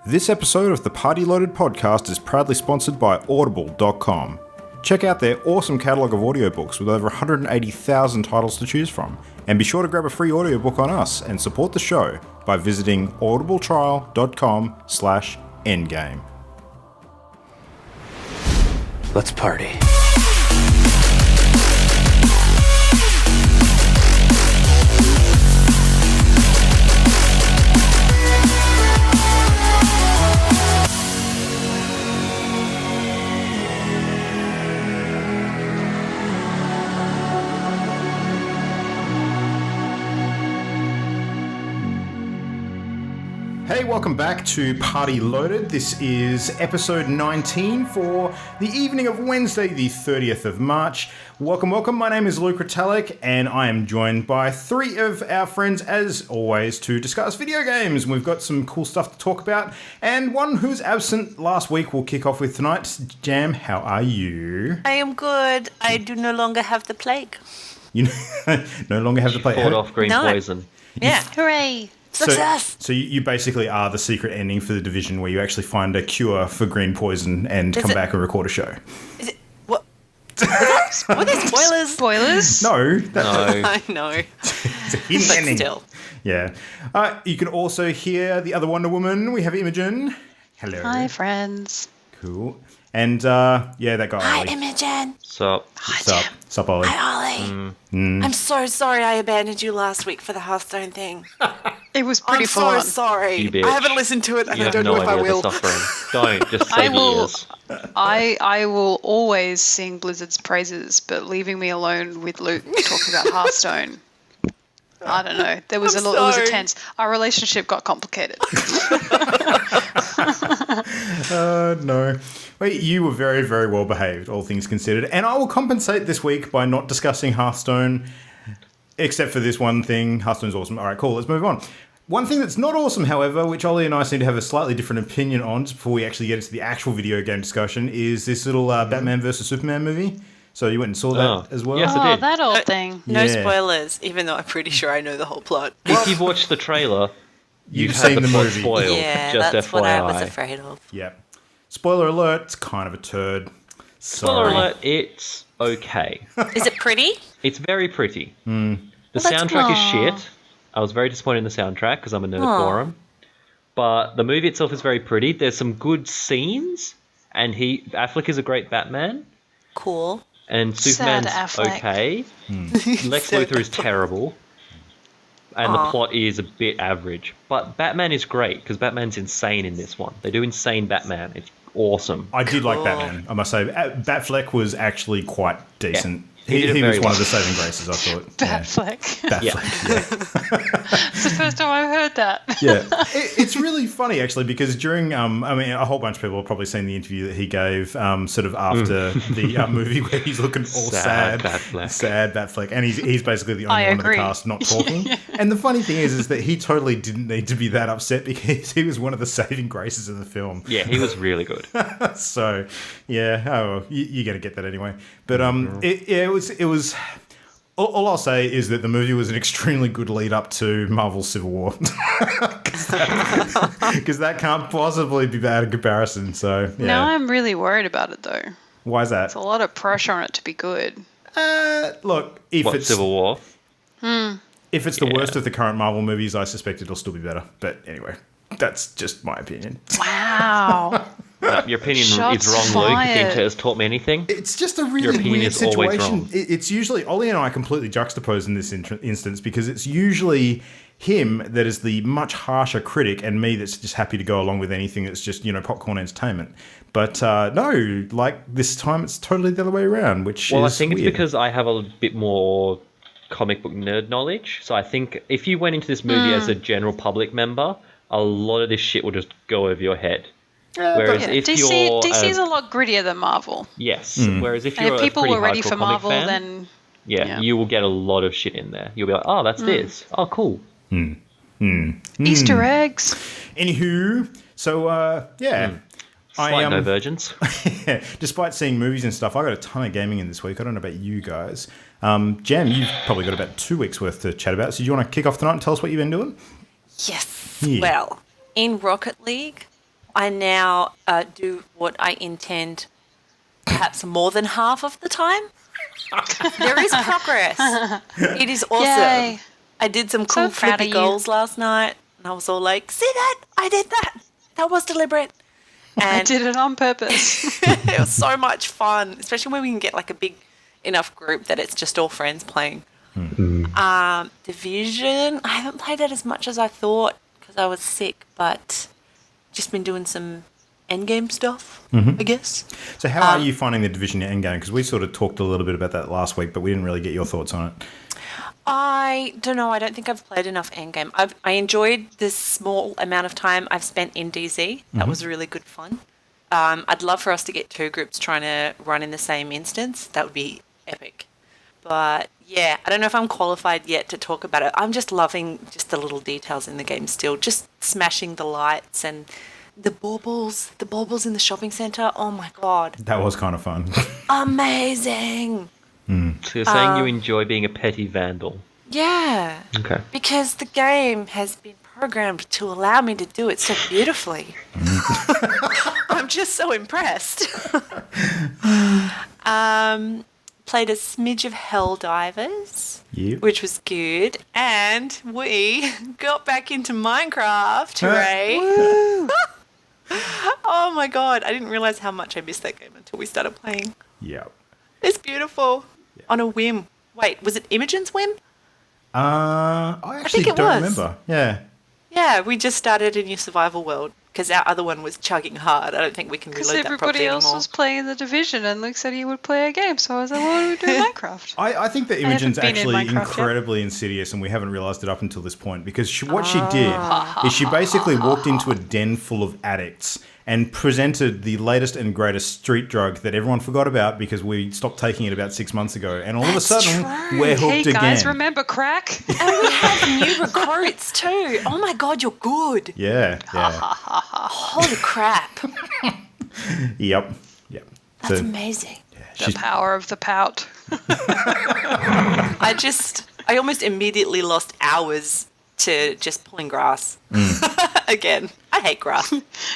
This episode of the Party Loaded podcast is proudly sponsored by Audible.com. Check out their awesome catalogue of audiobooks with over 180,000 titles to choose from. And be sure to grab a free audiobook on us and support the show by visiting audibletrial.com/endgame. Let's party. Hey, welcome back to Party Loaded. This is episode 19 for the evening of Wednesday, the 30th of March. Welcome. My name is Luke Retallick, and I am joined by three of our friends, as always, to discuss video games. We've got some cool stuff to talk about, and one who's absent last week we'll kick off with tonight. Jam, how are you? I am good. I do no longer have the plague. You no longer have the plague. Fought off green poison. Yeah. Hooray. Success! So you basically are the secret ending for The Division, where you actually find a cure for green poison and come back and record a show. Is it... What? Were there spoilers? Spoilers? No. No. I know. It's a hidden But ending. still. Yeah. You can also hear the other Wonder Woman. We have Imogen. Hello. Hi, friends. Cool. And, that guy, Hi, Ollie. Imogen. So, Sup, Ollie. Hi, Ollie. I'm so sorry I abandoned you last week for the Hearthstone thing. It was pretty I'm so fun. sorry. You bitch. I haven't listened to it, and you I have don't no know if I idea will. the suffering. Don't, just I save your will. ears. I will always sing Blizzard's praises, but leaving me alone with Luke talking about Hearthstone. I don't know. There was I'm it was sorry. a tense. Our relationship got complicated. No. Wait, you were very, very well behaved, all things considered. And I will compensate this week by not discussing Hearthstone, except for this one thing. Hearthstone's awesome. All right, cool. Let's move on. One thing that's not awesome, however, which Ollie and I seem to have a slightly different opinion on, just before we actually get into the actual video game discussion, is this little Batman vs. Superman movie. So you went and saw that as well? Yes, I Oh, did. that old thing. No Yeah. spoilers, even though I'm pretty sure I know the whole plot. If you've watched the trailer, You've had seen the plot movie. spoiled. Yeah, just that's FYI. what I was afraid of. Yeah. Spoiler alert, it's kind of a turd. Spoiler Sorry. alert, it's okay. Is it pretty? It's very pretty. The that's soundtrack is cool. shit. I was very disappointed in the soundtrack because I'm a nerd for him. But the movie itself is very pretty. There's some good scenes, and Affleck is a great Batman, Cool. and Sad Superman's Affleck. okay. Lex Luthor is terrible. And the plot is a bit average. But Batman is great, because Batman's insane in this one. They do insane Batman. It's awesome. I did like Batman, I must say. Batfleck was actually quite decent. He did it He very was one well. of the saving graces, I thought. Batfleck. Yeah. Batfleck, It's the first time I've heard that. yeah. It's really funny, actually, because during, a whole bunch of people have probably seen the interview that he gave sort of after the movie where he's looking all sad. Batfleck. Sad Batfleck. And he's basically the only I one of the agree. cast not talking. And the funny thing is that he totally didn't need to be that upset because he was one of the saving graces of the film. Yeah, he was really good. So, yeah, you're going to get that anyway. But it was. All I'll say is that the movie was an extremely good lead up to Marvel's Civil War, because that can't possibly be bad in comparison. So, yeah. Now I'm really worried about it, though. Why is that? It's a lot of pressure on it to be good. Look, if What, it's Civil War? if it's the worst of the current Marvel movies, I suspect it'll still be better. But anyway, that's just my opinion. Wow. Your opinion Shots is wrong, Luke. If fired. it has taught me anything. It's just a Your really opinion weird is always situation. wrong. It's usually Ollie and I are completely juxtaposed in this instance because it's usually him that is the much harsher critic and me that's just happy to go along with anything that's just, popcorn entertainment. But no, like this time it's totally the other way around, which Well, I is think weird. it's because I have a bit more comic book nerd knowledge. So I think if you went into this movie as a general public member, a lot of this shit will just go over your head. Whereas Yeah, if DC is you're a lot grittier than Marvel. yes, whereas if And you're if people a pretty were ready hardcore for comic Marvel, fan, then yeah, you will get a lot of shit in there. You'll be like, oh, that's this. Oh, cool. Easter eggs. Anywho, so yeah. Slight divergence. Despite seeing movies and stuff, I got a ton of gaming in this week. I don't know about you guys. Jam, you've probably got about 2 weeks worth to chat about. So do you want to kick off tonight and tell us what you've been doing? Yes. Yeah. Well, in Rocket League, I now do what I intend perhaps more than half of the time. There is progress. It is awesome. Yay. I did some So cool proud of flippy you. goals last night, and I was all like, see that? I did that. That was deliberate. I And did it on purpose. it was so much fun, especially when we can get like a big enough group that it's just all friends playing. Division, I haven't played it as much as I thought because I was sick, but just been doing some endgame stuff, I guess. So how are you finding the Division endgame? Because we sort of talked a little bit about that last week, but we didn't really get your thoughts on it. I don't know. I don't think I've played enough endgame. I enjoyed this small amount of time I've spent in DZ. That was really good fun. I'd love for us to get 2 groups trying to run in the same instance. That would be epic. But yeah, I don't know if I'm qualified yet to talk about it. I'm just loving just the little details in the game still. Just smashing the lights and the baubles in the shopping centre. Oh my God. That was kind of fun. Amazing. So you're saying you enjoy being a petty vandal? Yeah. Okay. Because the game has been programmed to allow me to do it so beautifully. I'm just so impressed. Played a smidge of Helldivers, which was good, and we got back into Minecraft. Hooray! Oh my God, I didn't realise how much I missed that game until we started playing. Yep. It's beautiful. Yeah. On a whim. Wait, was it Imogen's whim? I actually think it don't was. remember. Yeah. Yeah, we just started a new survival world because our other one was chugging hard. I don't think we can reload that Because properly everybody else anymore. was playing the Division, and Luke said he would play a game, so I was like, what do we do in Minecraft? I think that Imogen's haven't been in actually Minecraft yet. incredibly insidious, and we haven't realised it up until this point, because what she did is she basically walked into a den full of addicts and presented the latest and greatest street drug that everyone forgot about because we stopped taking it about 6 months ago, and all of a sudden we're hooked Hey guys, again. remember crack? And we have new recruits too. Oh my God, you're good. Yeah. Holy crap. Yep. That's amazing. The power of the pout. I almost immediately lost hours to just pulling grass. Again, I hate grass.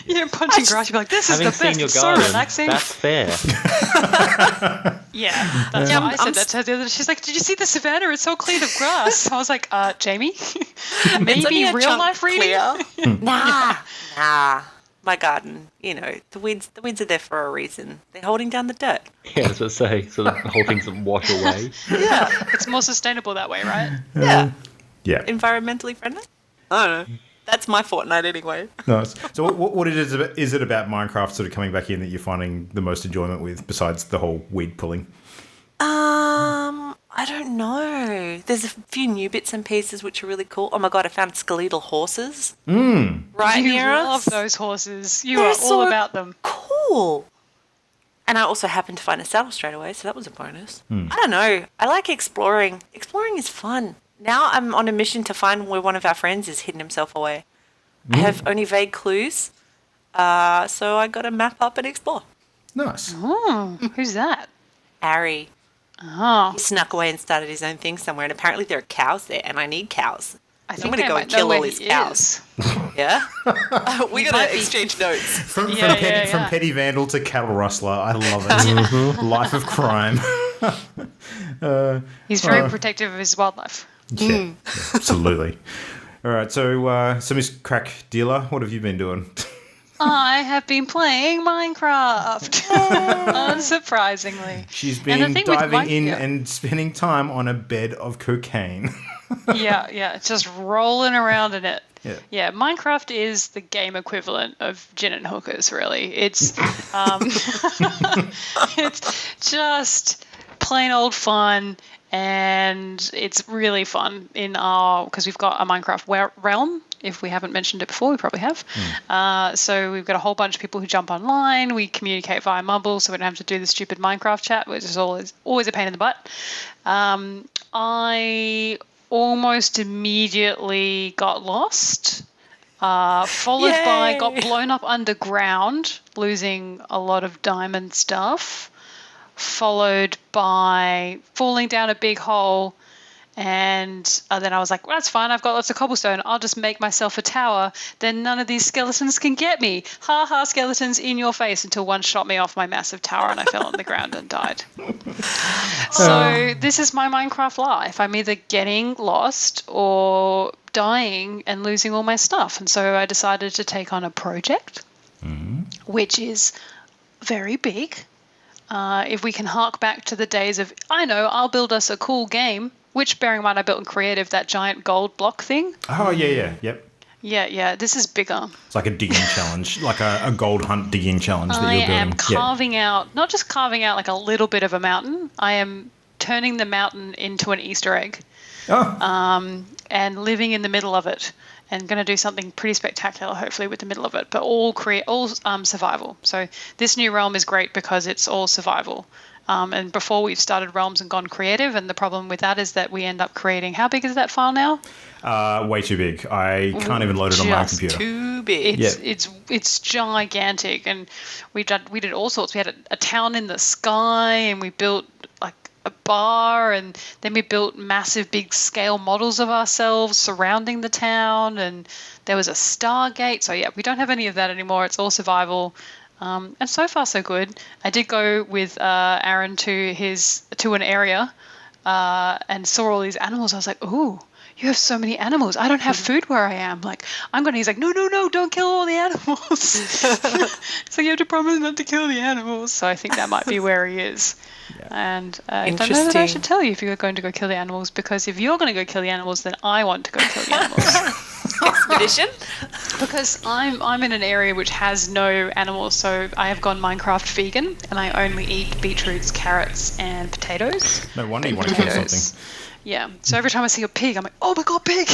You're punching grass, you're like, this is having the seen best, your it's so garden, relaxing. that's fair. Yeah, that's what I said that to her the other day. She's like, did you see the savannah? It's so clean of grass. I was like, Jamie, It's only maybe a real chunk life reading? clear. Nah. My garden, the weeds are there for a reason. They're holding down the dirt. Yeah, as I say, so the whole thing's wash away. Yeah. It's more sustainable that way, right? Yeah. Yeah. Environmentally friendly? I don't know. That's my fortnight anyway. Nice. So what is it about Minecraft sort of coming back in that you're finding the most enjoyment with, besides the whole weed pulling? I don't know. There's a few new bits and pieces which are really cool. Oh my God, I found skeletal horses. Right You near us. love those horses. You They're are all so about them. Cool. And I also happened to find a saddle straight away, so that was a bonus. I don't know. I like exploring. Exploring is fun. Now I'm on a mission to find where one of our friends has hidden himself away. I have only vague clues, so I got to map up and explore. Nice. Oh, who's that? Ari. Oh, He snuck away and started his own thing somewhere, and apparently there are cows there, and I need cows. I So think I'm going to I go might and know kill where all his he cows. is. Yeah? We got might to be- exchange notes. From Yeah. petty vandal to cattle rustler. I love it. Life of crime. He's very protective of his wildlife. Yeah, absolutely. All right, so Miss Crack Dealer, what have you been doing? I have been playing Minecraft, unsurprisingly. She's And the been thing with diving in yeah. and spending time on a bed of cocaine. Yeah, just rolling around in it. Yeah. Minecraft is the game equivalent of gin and hookers, really. It's it's just plain old fun, and it's really fun because we've got a Minecraft realm. If we haven't mentioned it before, we probably have. So we've got a whole bunch of people who jump online. We communicate via Mumble, so we don't have to do the stupid Minecraft chat, which is always a pain in the butt. I almost immediately got lost, followed by Yay! got blown up underground, losing a lot of diamond stuff, followed by falling down a big hole And then I was like, well, that's fine. I've got lots of cobblestone. I'll just make myself a tower. Then none of these skeletons can get me. Ha ha, skeletons in your face, until one shot me off my massive tower and I fell on the ground and died. So this is my Minecraft life. I'm either getting lost or dying and losing all my stuff. And so I decided to take on a project, which is very big. If we can hark back to the days of, I'll build us a cool game, which, bearing in mind, I built in creative, that giant gold block thing. Oh, yep. Yeah, this is bigger. It's like a digging challenge, like a gold hunt digging challenge that you're building. I am carving out, not just carving out like a little bit of a mountain, I am turning the mountain into an Easter egg. And living in the middle of it, and going to do something pretty spectacular, hopefully, with the middle of it, but all survival. So this new realm is great because it's all survival. And before we've started realms and gone creative, and the problem with that is that we end up creating, how big is that file now? Way too big. I can't even load it on my own computer. Too big. It's gigantic, and we did all sorts. We had a town in the sky, and we built like a bar, and then we built massive big scale models of ourselves surrounding the town, and there was a Stargate. So yeah, we don't have any of that anymore. It's all survival. And so far so good. I did go with Aaron to an area and saw all these animals. I was like, ooh, you have so many animals. I don't have food where I am. He's like, no, don't kill all the animals. So you have to promise not to kill the animals. So I think that might be where he is. Yeah. And I don't know that I should tell you if you're going to go kill the animals, because if you're going to go kill the animals, then I want to go kill the animals. Expedition? Because I'm in an area which has no animals, so I have gone Minecraft vegan, and I only eat beetroots, carrots, and potatoes. No wonder you want to kill something. Yeah, so every time I see a pig, I'm like, oh my god, pig!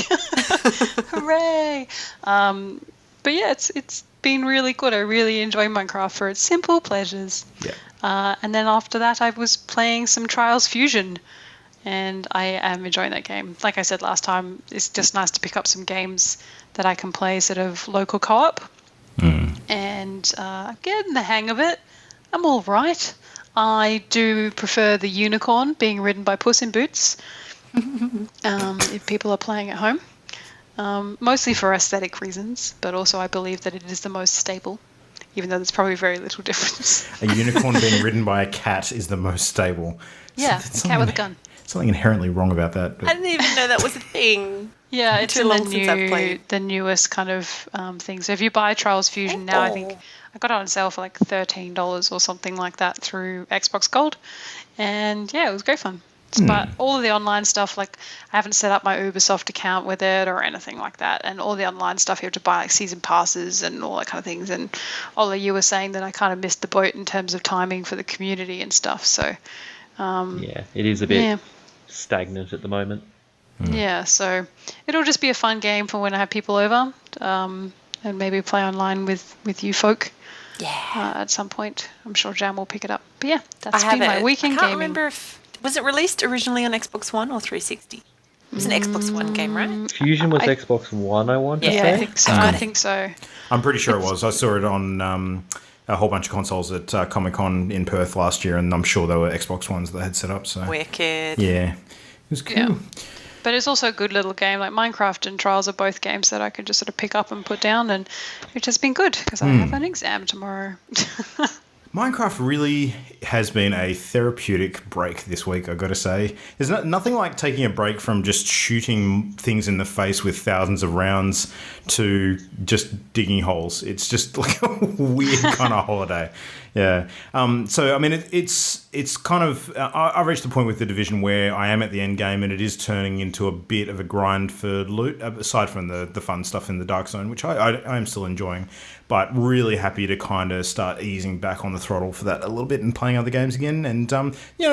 Hooray! But yeah, it's been really good. I really enjoy Minecraft for its simple pleasures. Yeah. And then after that, I was playing some Trials Fusion, and I am enjoying that game. Like I said last time, it's just nice to pick up some games that I can play sort of local co-op. And getting the hang of it. I'm all right. I do prefer the unicorn being ridden by Puss in Boots if people are playing at home. Mostly for aesthetic reasons, but also I believe that it is the most stable, even though there's probably very little difference. A unicorn being ridden by a cat is the most stable. Yeah, a cat with a gun. Something inherently wrong about that. But. I didn't even know that was a thing. Yeah, it's in the newest kind of thing. So if you buy Trials Fusion now, I think I got it on sale for like $13 or something like that through Xbox Gold. And yeah, it was great fun. But all of the online stuff, like I haven't set up my Ubisoft account with it or anything like that. And all the online stuff, you have to buy like season passes and all that kind of things. And Ola, you were saying that I kind of missed the boat in terms of timing for the community and stuff. So yeah, it is a bit stagnant at the moment. Yeah, so it'll just be a fun game for when I have people over, and maybe play online with you folk. Yeah. At some point, I'm sure Jam will pick it up. But yeah, that's been my weekend gaming. I can't remember if was it released originally on Xbox One or 360. It was an Xbox One game, right? Fusion was Xbox One, I want to say. Yeah, I think so. I'm pretty sure it was. I saw it on a whole bunch of consoles at Comic-Con in Perth last year, and I'm sure there were Xbox Ones that had set up. So wicked. Yeah, it was cool. Yeah. But it's also a good little game. Like Minecraft and Trials are both games that I can just sort of pick up and put down, and which has been good because I have an exam tomorrow. Minecraft really has been a therapeutic break this week, I've got to say. There's nothing like taking a break from just shooting things in the face with thousands of rounds to just digging holes. It's just like a weird kind of holiday. Yeah. So, I mean, it's kind of... I've reached the point with The Division where I am at the end game and it is turning into a bit of a grind for loot, aside from the fun stuff in the Dark Zone, which I am still enjoying. But really happy to kind of start easing back on the throttle for that a little bit and playing other games again. And,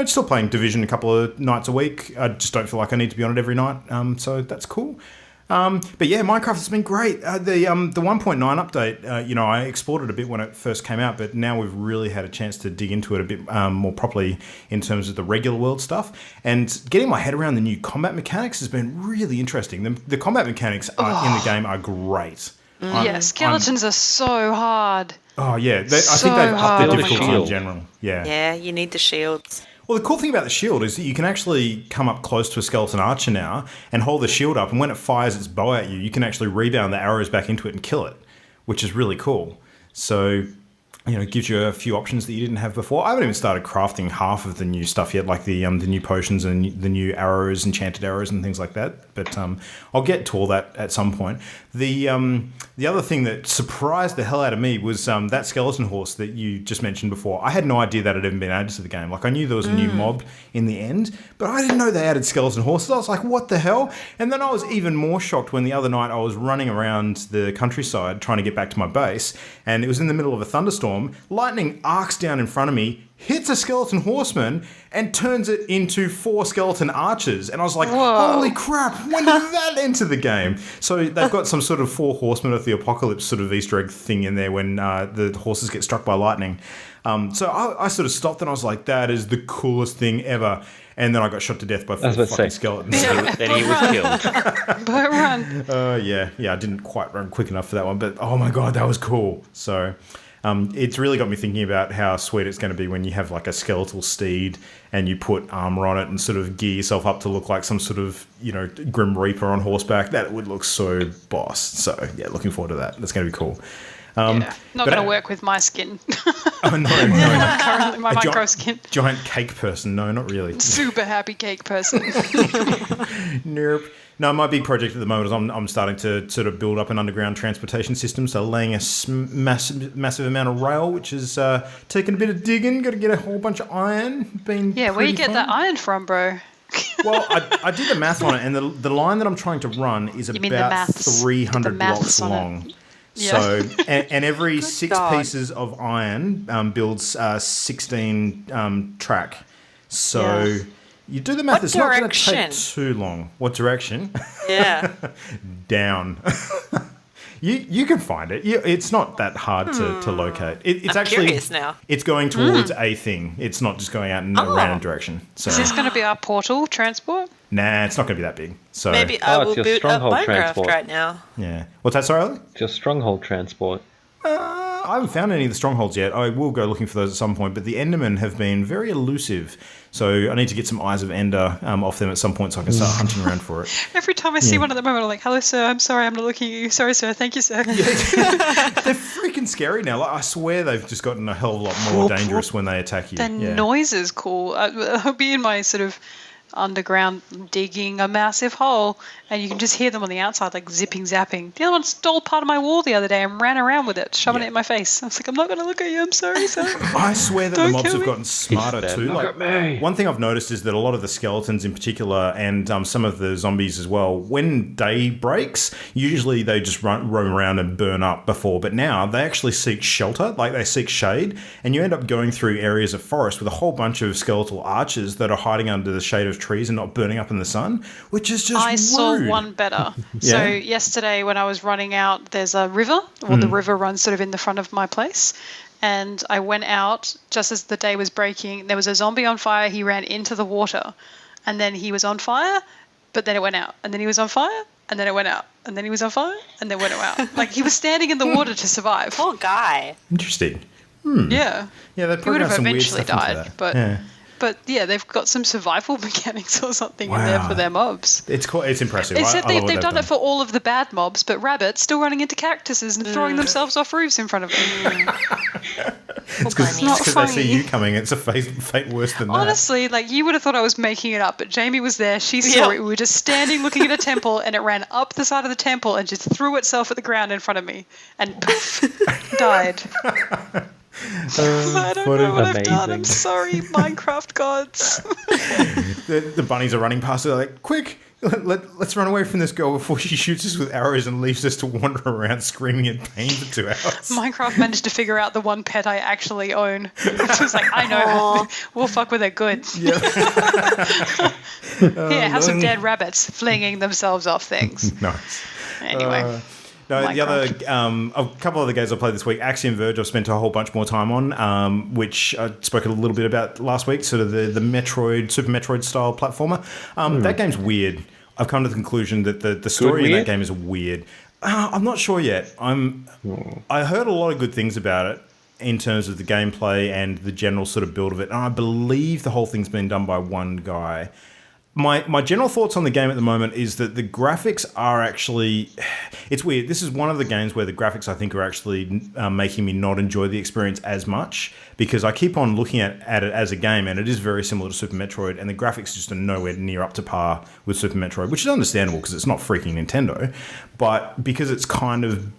still playing Division a couple of nights a week. I just don't feel like I need to be on it every night. So that's cool. But yeah, Minecraft has been great. The 1.9 update, I explored it a bit when it first came out, but now we've really had a chance to dig into it a bit more properly in terms of the regular world stuff. And getting my head around the new combat mechanics has been really interesting. The combat mechanics in the game are great. Yeah, skeletons are so hard. Oh, yeah. I think they've upped the difficulty in general. Yeah. Yeah, you need the shields. Well, the cool thing about the shield is that you can actually come up close to a skeleton archer now and hold the shield up, and when it fires its bow at you, you can actually rebound the arrows back into it and kill it, which is really cool. So, it gives you a few options that you didn't have before. I haven't even started crafting half of the new stuff yet, like the new potions and the new arrows, enchanted arrows and things like that. But I'll get to all that at some point. The other thing that surprised the hell out of me was that skeleton horse that you just mentioned before. I had no idea that had even been added to the game. Like, I knew there was a new mob in the end, but I didn't know they added skeleton horses. I was like, what the hell? And then I was even more shocked when the other night I was running around the countryside trying to get back to my base, and it was in the middle of a thunderstorm. Lightning arcs down in front of me, hits a skeleton horseman, and turns it into 4 skeleton archers. And I was like, Whoa. holy crap, when did that enter the game? So they've got some sort of 4 horsemen of the apocalypse sort of Easter egg thing in there when the horses get struck by lightning. So I sort of stopped and I was like, that is the coolest thing ever. And then I got shot to death by 4 fucking skeletons. Then he was killed. But run. Yeah, I didn't quite run quick enough for that one, but oh my god, that was cool. So it's really got me thinking about how sweet it's going to be when you have like a skeletal steed and you put armor on it and sort of gear yourself up to look like some sort of, Grim Reaper on horseback. That would look so boss. So yeah, looking forward to that. That's going to be cool. Not going to work with my skin. Oh, no. Currently, my micro skin. Giant cake person. No, not really. Super happy cake person. Nope. No, my big project at the moment is I'm starting to sort of build up an underground transportation system. So laying a massive amount of rail, which is taking a bit of digging. Got to get a whole bunch of iron. Where you get that iron from, bro? Well, I did the math on it, and the line that I'm trying to run is about 300 blocks long. Yeah. So, and every 6 pieces of iron builds 16 track. So you do the math. It's not going to take too long. What direction? Yeah. Down. You can find it. It's not that hard to locate. It's I'm actually curious now. It's going towards a thing. It's not just going out in a random direction. So Is this going to be our portal transport? nah, it's not going to be that big. So Maybe I will it's your boot up stronghold Minecraft transport. right now. yeah. What's that, sorry, Ollie? Just stronghold transport. I haven't found any of the strongholds yet. I will go looking for those at some point, but the Endermen have been very elusive. So I need to get some Eyes of Ender off them at some point so I can start hunting around for it. Every time I see one at the moment, I'm like, hello, sir. I'm sorry. I'm not looking at you. Sorry, sir. Thank you, sir. They're freaking scary now. Like, I swear they've just gotten a hell of a lot more dangerous when they attack you. The noise is cool. I'll be in my sort of underground digging a massive hole, and you can just hear them on the outside, like zipping, zapping. The other one stole part of my wall the other day and ran around with it, shoving it in my face. I was like, I'm not going to look at you. I'm sorry, sir. I swear that the Don't mobs kill have me. gotten smarter too. Look at me. One thing I've noticed is that a lot of the skeletons in particular and some of the zombies as well, when day breaks, usually they just roam around and burn up before. But now they actually seek shelter, like they seek shade. And you end up going through areas of forest with a whole bunch of skeletal archers that are hiding under the shade of trees and not burning up in the sun, which is just I saw rude. one better. Yeah? So yesterday when I was running out, there's a river. Well, the river runs sort of in the front of my place. And I went out just as the day was breaking. There was a zombie on fire. He ran into the water. And then he was on fire, but then it went out. And then he was on fire, and then it went out. And then he was on fire, and then it went out. Like, he was standing in the water to survive. Poor guy. Interesting. Yeah. Yeah, they He would probably have have some weird eventually stuff into died, that. but Yeah. But yeah, they've got some survival mechanics or something in there Wow. for their mobs. It's impressive. Except I love what they've done it for all of the bad mobs, but rabbits still running into cactuses and throwing themselves off roofs in front of them. It's because not they see funny. you coming. It's a fate worse than that. Honestly, like, you would have thought I was making it up, but Jamie was there. She saw it. We were just standing looking at a temple, and it ran up the side of the temple and just threw itself at the ground in front of me, and poof, died. I don't know what I've done. I'm Amazing. sorry, Minecraft gods. The bunnies are running past. They're like, quick, let's run away from this girl before she shoots us with arrows and leaves us to wander around screaming in pain for 2 hours. Minecraft managed to figure out the one pet I actually own. It was like, I know, we'll fuck with it good. Yeah. Here, have some dead rabbits flinging themselves off things. Nice. Anyway. No, the other Minecraft. a couple of the games I played this week, Axiom Verge, I've spent a whole bunch more time on, which I spoke a little bit about last week. Sort of the Metroid, Super Metroid style platformer. That game's weird. I've come to the conclusion that the story in that game is weird. I'm not sure yet. I heard a lot of good things about it. in terms of the gameplay and the general sort of build of it. And I believe the whole thing's been done by one guy. My general thoughts on the game at the moment is that the graphics are actually... It's weird. This is one of the games where the graphics, I think, are actually making me not enjoy the experience as much, because I keep on looking at it as a game, and it is very similar to Super Metroid, and the graphics just are nowhere near up to par with Super Metroid, which is understandable because it's not freaking Nintendo. But because it's kind of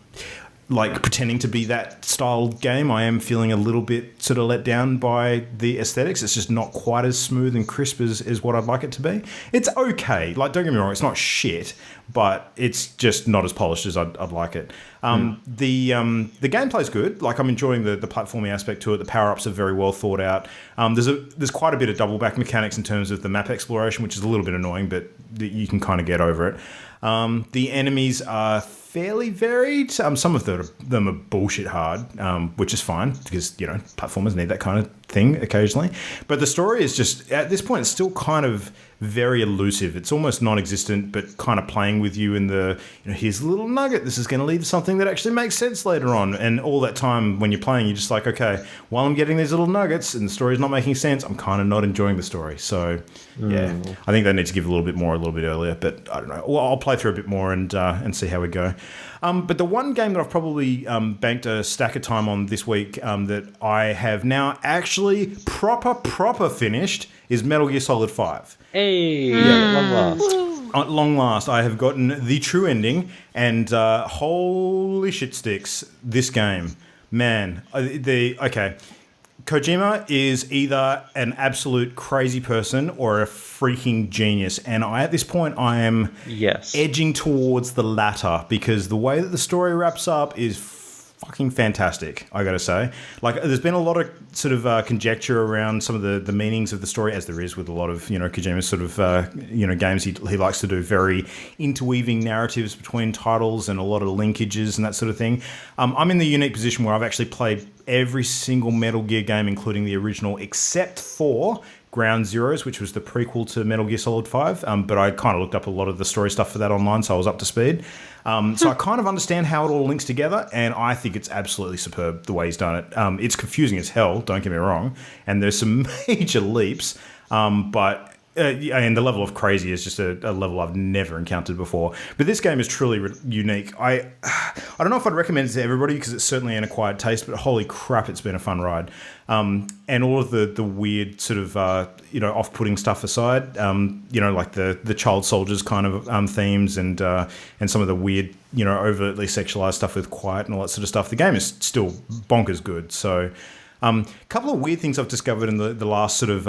like pretending to be that style game, I am feeling a little bit sort of let down by the aesthetics. It's just not quite as smooth and crisp as what I'd like it to be. It's okay. Like, don't get me wrong, it's not shit, but it's just not as polished as I'd like it. The gameplay's good. Like, I'm enjoying the platforming aspect to it. The power-ups are very well thought out. There's quite a bit of double back mechanics in terms of the map exploration, which is a little bit annoying, but you can kind of get over it. The enemies are fairly varied. Some of them are bullshit hard, which is fine because, platformers need that kind of thing occasionally. But the story is just, at this point, it's still kind of very elusive. It's almost non-existent, but kind of playing with you in the, here's a little nugget. This is going to lead to something that actually makes sense later on. And all that time when you're playing, you're just like, okay, while I'm getting these little nuggets and the story's not making sense, I'm kind of not enjoying the story. So, yeah, I think they need to give a little bit more a little bit earlier. But I don't know. Well, I'll play through a bit more and see how we go. But the one game that I've probably banked a stack of time on this week that I have now actually proper finished is Metal Gear Solid 5. Hey, long last. At long last, I have gotten the true ending, and holy shit sticks, this game. Man, okay. Kojima is either an absolute crazy person or a freaking genius. And at this point, I am edging towards the latter, because the way that the story wraps up is fucking fantastic, I gotta say. Like, there's been a lot of sort of conjecture around some of the meanings of the story, as there is with a lot of, Kojima's sort of, games. He likes to do very interweaving narratives between titles and a lot of linkages and that sort of thing. I'm in the unique position where I've actually played every single Metal Gear game, including the original, except for Ground Zeroes, which was the prequel to Metal Gear Solid 5. But I kind of looked up a lot of the story stuff for that online, so I was up to speed. So I kind of understand how it all links together, and I think it's absolutely superb the way he's done it. It's confusing as hell, don't get me wrong, and there's some major leaps, but and the level of crazy is just a level I've never encountered before. But this game is truly unique. I don't know if I'd recommend it to everybody, because it's certainly an acquired taste, but holy crap, it's been a fun ride. And all of the weird sort of, off-putting stuff aside, like the child soldiers kind of themes and some of the weird, overtly sexualized stuff with Quiet and all that sort of stuff. The game is still bonkers good. So a couple of weird things I've discovered in the last sort of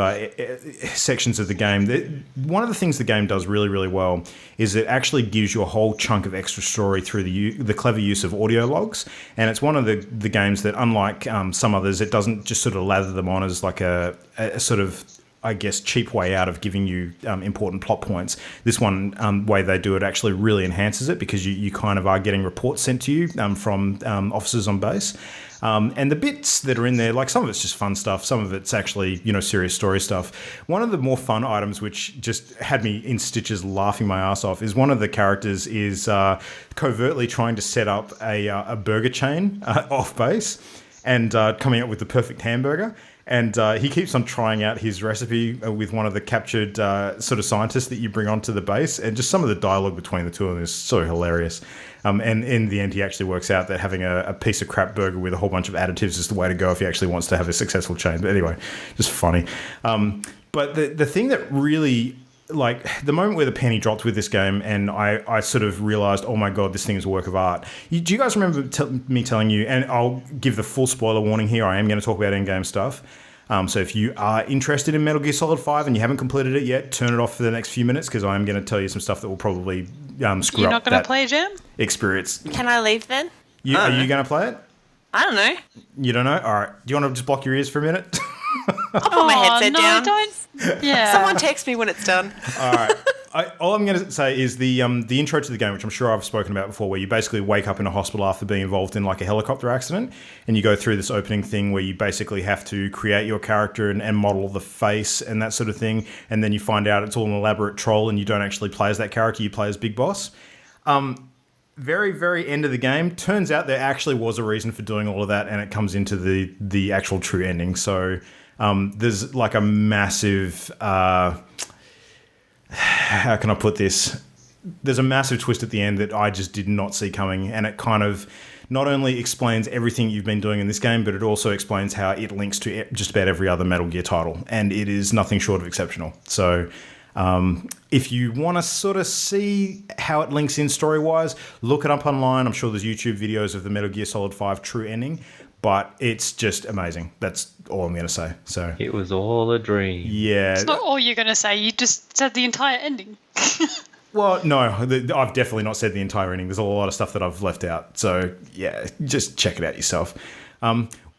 sections of the game. One of the things the game does really, really well is it actually gives you a whole chunk of extra story through the clever use of audio logs. And it's one of the games that, unlike some others, it doesn't just sort of lather them on as like a sort of, I guess, cheap way out of giving you important plot points. This one way they do it actually really enhances it, because you kind of are getting reports sent to you from officers on base. And the bits that are in there, like, some of it's just fun stuff, some of it's actually, serious story stuff. One of the more fun items, which just had me in stitches laughing my ass off, is one of the characters is covertly trying to set up a burger chain off base and coming up with the perfect hamburger. And he keeps on trying out his recipe with one of the captured sort of scientists that you bring onto the base. And just some of the dialogue between the two of them is so hilarious. And in the end, he actually works out that having a piece of crap burger with a whole bunch of additives is the way to go if he actually wants to have a successful chain. But anyway, just funny. But the thing that really... like, the moment where the penny dropped with this game, and I sort of realised, oh my God, this thing is a work of art. Do you guys remember me telling you, and I'll give the full spoiler warning here, I am going to talk about endgame stuff. So if you are interested in Metal Gear Solid 5 and you haven't completed it yet, turn it off for the next few minutes, because I am going to tell you some stuff that will probably screw You're up not going to that play, Jam? experience. Can I leave then? Are you going to play it? I don't know. You don't know? All right. Do you want to just block your ears for a minute? I'll put my headset down. Don't. Yeah. Someone text me when it's done. All right. All I'm going to say is the intro to the game, which I'm sure I've spoken about before, where you basically wake up in a hospital after being involved in like a helicopter accident, and you go through this opening thing where you basically have to create your character and model the face and that sort of thing, and then you find out it's all an elaborate troll and you don't actually play as that character, you play as Big Boss. very, very end of the game, turns out there actually was a reason for doing all of that, and it comes into the actual true ending. So there's like a massive... how can I put this? There's a massive twist at the end that I just did not see coming, and it kind of not only explains everything you've been doing in this game, but it also explains how it links to just about every other Metal Gear title, and it is nothing short of exceptional. So if you want to sort of see how it links in story-wise, look it up online. I'm sure there's YouTube videos of the Metal Gear Solid 5 true ending, but it's just amazing. That's all I'm going to say. So It was all a dream. yeah. It's not all you're going to say. You just said the entire ending. Well, no, I've definitely not said the entire ending. There's a lot of stuff that I've left out. So, yeah, just check it out yourself.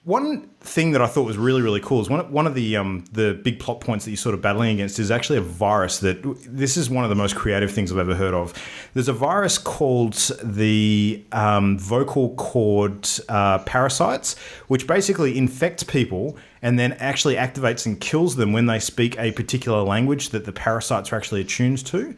One thing that I thought was really, really cool is one of the big plot points that you're sort of battling against is actually a virus that... This is one of the most creative things I've ever heard of. There's a virus called the vocal cord parasites, which basically infects people and then actually activates and kills them when they speak a particular language that the parasites are actually attuned to.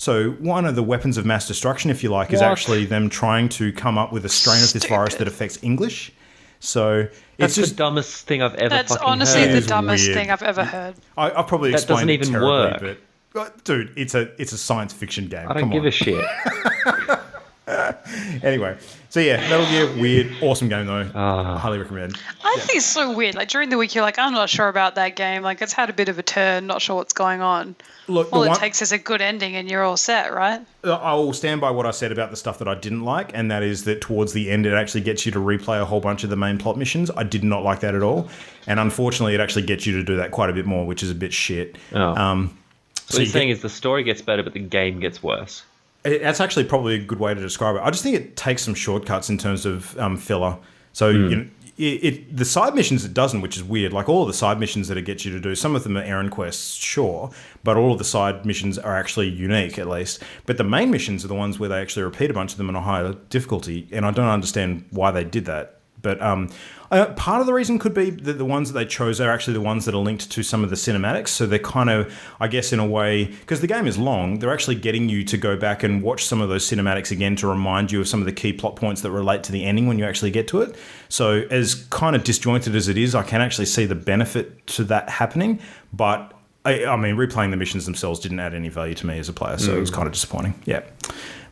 So one of the weapons of mass destruction, if you like, is actually them trying to come up with a strain of this virus that affects English. So That's it's just the dumbest thing I've ever That's fucking honestly heard. the It is dumbest weird. thing I've ever heard. I've probably That explained doesn't it even terribly, work. but dude, it's a science fiction game. I don't give a shit. Anyway, so yeah, Metal Gear, weird, awesome game though. Highly recommend. I think it's so weird. Like during the week, you're like, I'm not sure about that game. Like it's had a bit of a turn. Not sure what's going on. Look, All it takes is a good ending, and you're all set, right? I will stand by what I said about the stuff that I didn't like, and that is that towards the end, it actually gets you to replay a whole bunch of the main plot missions. I did not like that at all, and unfortunately, it actually gets you to do that quite a bit more, which is a bit shit. Oh. So what you're saying get- is the story gets better, but the game gets worse. That's actually probably a good way to describe it. I just think it takes some shortcuts in terms of filler. So you know, the side missions it doesn't, which is weird. Like all of the side missions that it gets you to do, some of them are errand quests, sure, but all of the side missions are actually unique, at least. But the main missions are the ones where they actually repeat a bunch of them on a higher difficulty, and I don't understand why they did that. But part of the reason could be that the ones that they chose are actually the ones that are linked to some of the cinematics. So they're kind of, I guess, in a way, because the game is long, they're actually getting you to go back and watch some of those cinematics again to remind you of some of the key plot points that relate to the ending when you actually get to it. So as kind of disjointed as it is, I can actually see the benefit to that happening. But I mean, replaying the missions themselves didn't add any value to me as a player, so it was kind of disappointing. Yeah.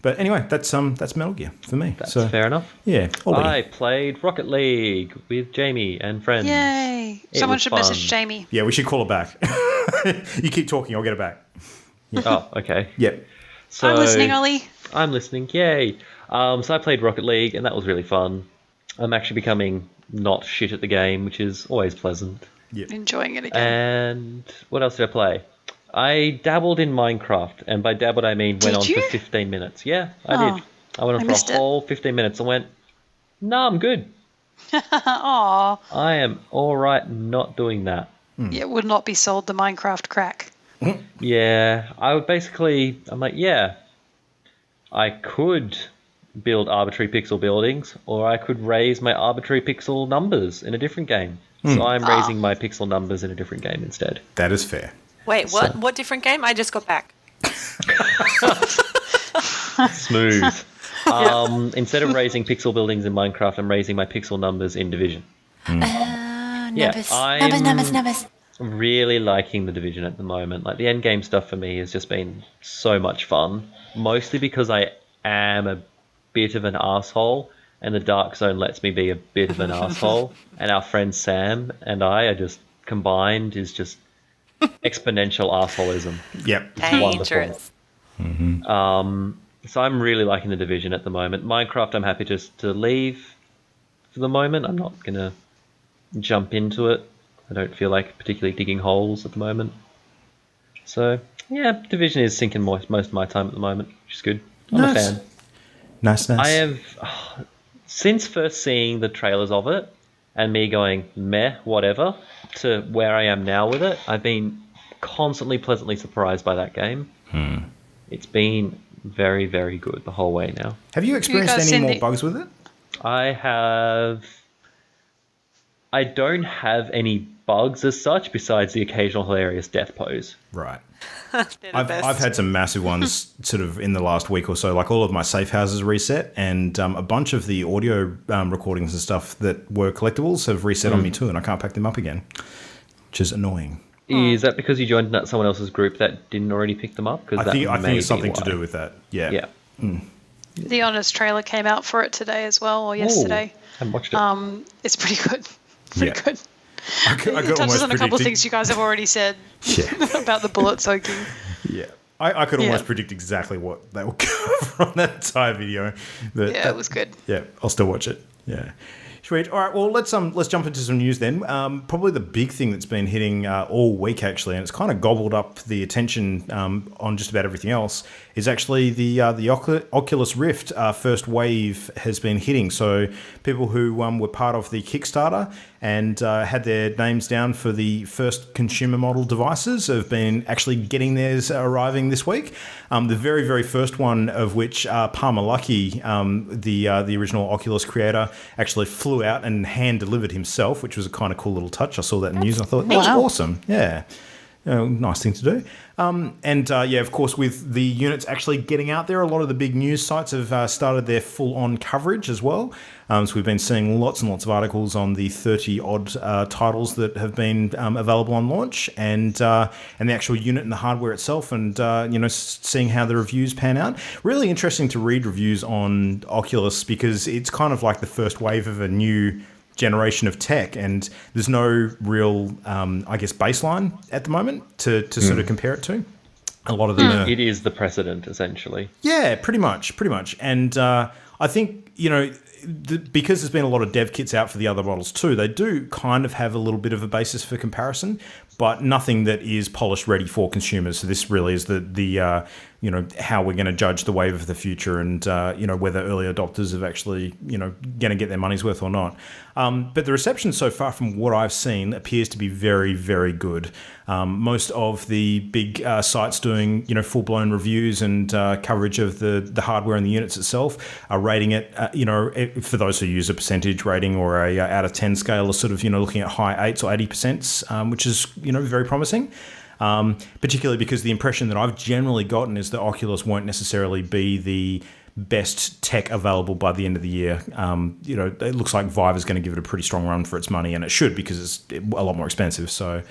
But anyway, that's Metal Gear for me. That's so, fair enough. Yeah. Already. I played Rocket League with Jamie and friends. Yay! It Someone was should fun. message Jamie. Yeah, we should call it back. You keep talking, I'll get it back. Oh, okay. Yep. So, I'm listening, Ollie. I'm listening. Yay. So I played Rocket League, and that was really fun. I'm actually becoming not shit at the game, which is always pleasant. Enjoying it again. And what else did I play? I dabbled in Minecraft, and by dabbled I mean went Did on you? for 15 minutes. Yeah, I Oh, did. I went I on missed for it. a whole 15 minutes and went, no, I'm good. Aw. I am all right not doing that. Yeah, would not be sold the Minecraft crack. Yeah, I'm like, yeah, I could build arbitrary pixel buildings, or I could raise my arbitrary pixel numbers in a different game. So I'm raising my pixel numbers in a different game instead. That is fair. Wait, what? What different game? I just got back. Smooth. Instead of raising pixel buildings in Minecraft, I'm raising my pixel numbers in Division. Numbers. I'm Numbers. really liking the Division at the moment. Like the end game stuff for me has just been so much fun. Mostly because I am a bit of an asshole, and the Dark Zone lets me be a bit of an asshole. And our friend Sam and I are just combined is just exponential assholism. Yep. Dangerous. So I'm really liking the Division at the moment. Minecraft, I'm happy just to leave for the moment. I'm not gonna jump into it. I don't feel like particularly digging holes at the moment. So yeah, Division is sinking most of my time at the moment, which is good. I'm a fan. Nice. I have, since first seeing the trailers of it and me going meh, whatever, to where I am now with it, I've been constantly pleasantly surprised by that game. It's been very, very good the whole way now. Have you experienced guys any seen more the- bugs with it? I I don't have any bugs as such besides the occasional hilarious death pose. Right. They're the best. I've had some massive ones sort of in the last week or so. Like all of my safe houses reset, and a bunch of the audio recordings and stuff that were collectibles have reset on me too, and I can't pack them up again, which is annoying. Is that because you joined someone else's group that didn't already pick them up? I think it's something to do with that. Yeah. Yeah. The Honest trailer came out for it today as well, or yesterday. Haven't watched it. It's pretty good. Pretty good. It touches on a couple of things you guys have already said about the bullet soaking. Yeah. I could almost predict exactly what they will cover on that entire video. But it was good. Yeah, I'll still watch it. Yeah. Sweet. All right. Well, let's jump into some news then. Probably the big thing that's been hitting all week actually, and it's kind of gobbled up the attention on just about everything else, is actually the Oculus Rift first wave has been hitting. So people who were part of the Kickstarter and had their names down for the first consumer model devices have been actually getting theirs arriving this week. The very, very first one of which Palmer Luckey, the original Oculus creator, actually flew out and hand delivered himself, which was a kind of cool little touch. I saw that in the news and I thought, that's awesome. Yeah. Nice thing to do. Of course, with the units actually getting out there, a lot of the big news sites have started their full-on coverage as well. So we've been seeing lots and lots of articles on the 30-odd titles that have been available on launch, and the actual unit and the hardware itself, and seeing how the reviews pan out. Really interesting to read reviews on Oculus because it's kind of like the first wave of a new generation of tech, and there's no real baseline at the moment to sort of compare it to. A lot of them it is the precedent essentially. Yeah, pretty much, and I think because there's been a lot of dev kits out for the other models too, they do kind of have a little bit of a basis for comparison, but nothing that is polished ready for consumers. So this really is the how we're going to judge the wave of the future, and whether early adopters have actually going to get their money's worth or not. But the reception so far, from what I've seen, appears to be very, very good. Most of the big sites doing full blown reviews and coverage of the hardware and the units itself are rating it. For those who use a percentage rating or a out of 10 scale, are sort of looking at high 8s or 80%, which is very promising. Particularly because the impression that I've generally gotten is that Oculus won't necessarily be the best tech available by the end of the year. It looks like Vive is going to give it a pretty strong run for its money, and it should because it's a lot more expensive. So,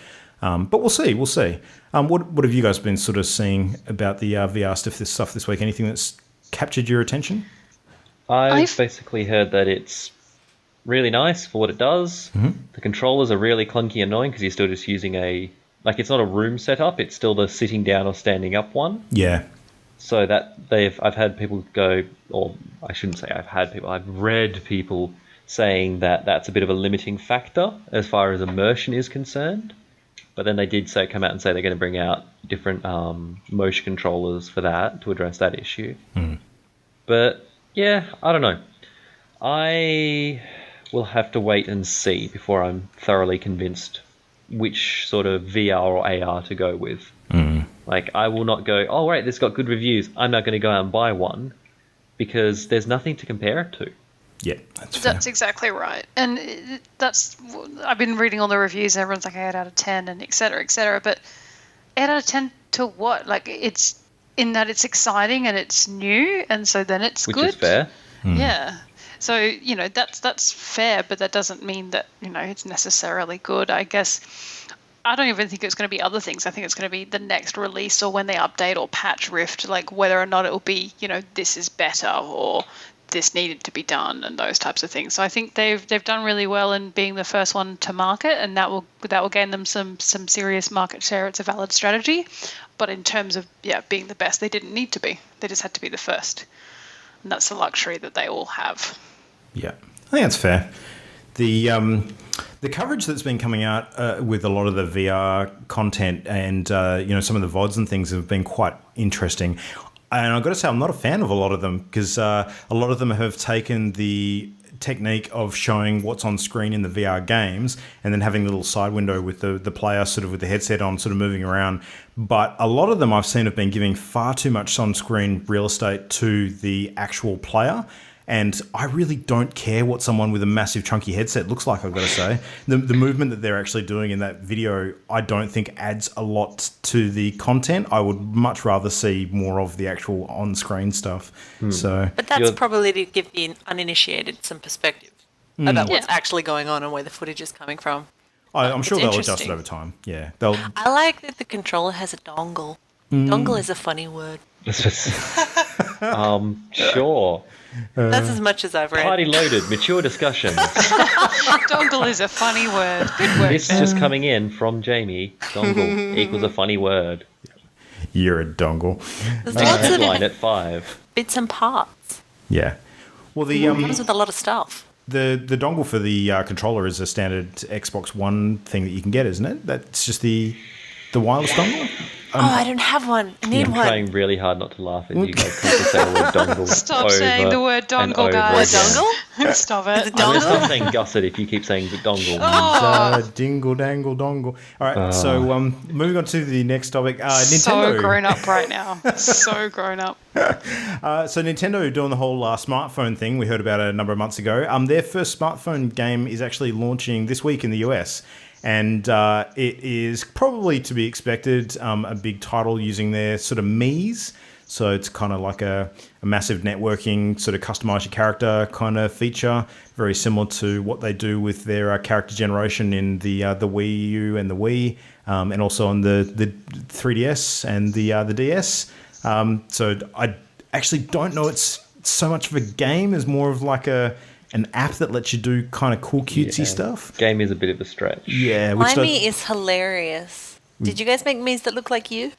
but we'll see. What have you guys been sort of seeing about the VR stuff this week? Anything that's captured your attention? I've basically heard that it's really nice for what it does. Mm-hmm. The controllers are really clunky and annoying because you're still just using it's not a room setup, it's still the sitting down or standing up one. Yeah. So that I've had people go, or I shouldn't say I've read people saying that that's a bit of a limiting factor as far as immersion is concerned. But then they did come out and say they're going to bring out different motion controllers for that to address that issue. Mm. But yeah, I don't know. I will have to wait and see before I'm thoroughly convinced which sort of VR or AR to go with. Mm. I will not go, oh, right, this got good reviews, I'm not going to go out and buy one, because there's nothing to compare it to. Yeah, that's fair. That's exactly right. And I've been reading all the reviews, and everyone's like 8 out of 10 and et cetera, but 8 out of 10 to what? It's in that it's exciting and it's new, and so then it's good. Which is fair. Mm. Yeah. So, that's fair, but that doesn't mean that, it's necessarily good. I guess I don't even think it's going to be other things. I think it's going to be the next release or when they update or patch Rift, whether or not it will be, this is better or this needed to be done and those types of things. So I think they've done really well in being the first one to market, and that will gain them some serious market share. It's a valid strategy. But in terms of, being the best, they didn't need to be. They just had to be the first. And that's the luxury that they all have. Yeah, I think that's fair. The coverage that's been coming out with a lot of the VR content and some of the VODs and things have been quite interesting. And I've got to say, I'm not a fan of a lot of them because a lot of them have taken the technique of showing what's on screen in the VR games and then having a little side window with the player sort of with the headset on, sort of moving around. But a lot of them I've seen have been giving far too much on-screen real estate to the actual player. And I really don't care what someone with a massive chunky headset looks like, I've got to say. The movement that they're actually doing in that video, I don't think adds a lot to the content. I would much rather see more of the actual on-screen stuff. So, But that's probably to give the uninitiated some perspective about what's actually going on and where the footage is coming from. I'm sure they'll adjust interesting. it over time. Yeah, I like that the controller has a dongle. Dongle is a funny word. Sure. That's as much as I've read. Party loaded, mature discussions. Dongle is a funny word. Good word. This just coming in from Jamie. Dongle equals a funny word. You're a dongle. There's lots of Headline at 5. bits and parts. Yeah. Well, It comes with a lot of stuff. The dongle for the controller is a standard Xbox One thing that you can get, isn't it? That's just the wireless dongle? I don't have one. I need I'm one. trying really hard not to laugh at you guys come to say the word dongle. Stop over saying the word and dongle, over guys. again. Stop Is it. it I'm going to dongle? stop saying gusset if you keep saying the dongle. Dingle, dangle, dongle. All right, so moving on to the next topic. Nintendo. So grown up right now. So grown up. So Nintendo doing the whole smartphone thing we heard about a number of months ago. Their first smartphone game is actually launching this week in the US. And it is probably to be expected, a big title using their sort of Miis. So it's kind of like a massive networking sort of customize your character kind of feature, very similar to what they do with their character generation in the Wii U and the Wii, and also on the 3DS and the DS. So I actually don't know it's so much of a game as more of like an app that lets you do kind of cool cutesy stuff. Game is a bit of a stretch. Yeah. My Mii is hilarious. Did you guys make Miis that look like you?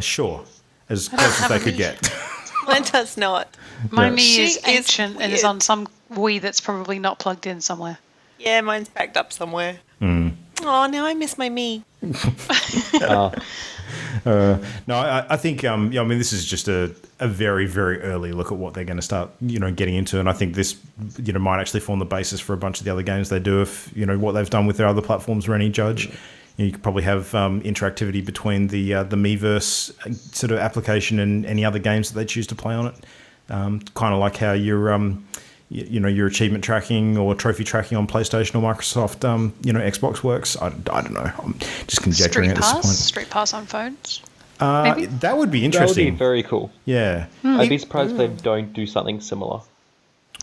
Sure. As close as they could get. Mine does not. My Yeah. Mii She is is ancient and is weird. on some Wii that's probably not plugged in somewhere. Yeah, mine's packed up somewhere. Oh, now I miss my Mii. No, I think, yeah, I mean, this is just a very, very early look at what they're going to start, getting into. And I think this, might actually form the basis for a bunch of the other games they do if, what they've done with their other platforms are any judge. You could probably have interactivity between the Miiverse sort of application and any other games that they choose to play on it. Kind of like how your achievement tracking or trophy tracking on PlayStation or Microsoft, Xbox works. I don't know. I'm just conjecturing at this point. Street Pass on phones. Maybe? That would be That would interesting. be very cool. Yeah. I'd be surprised if they don't do something similar.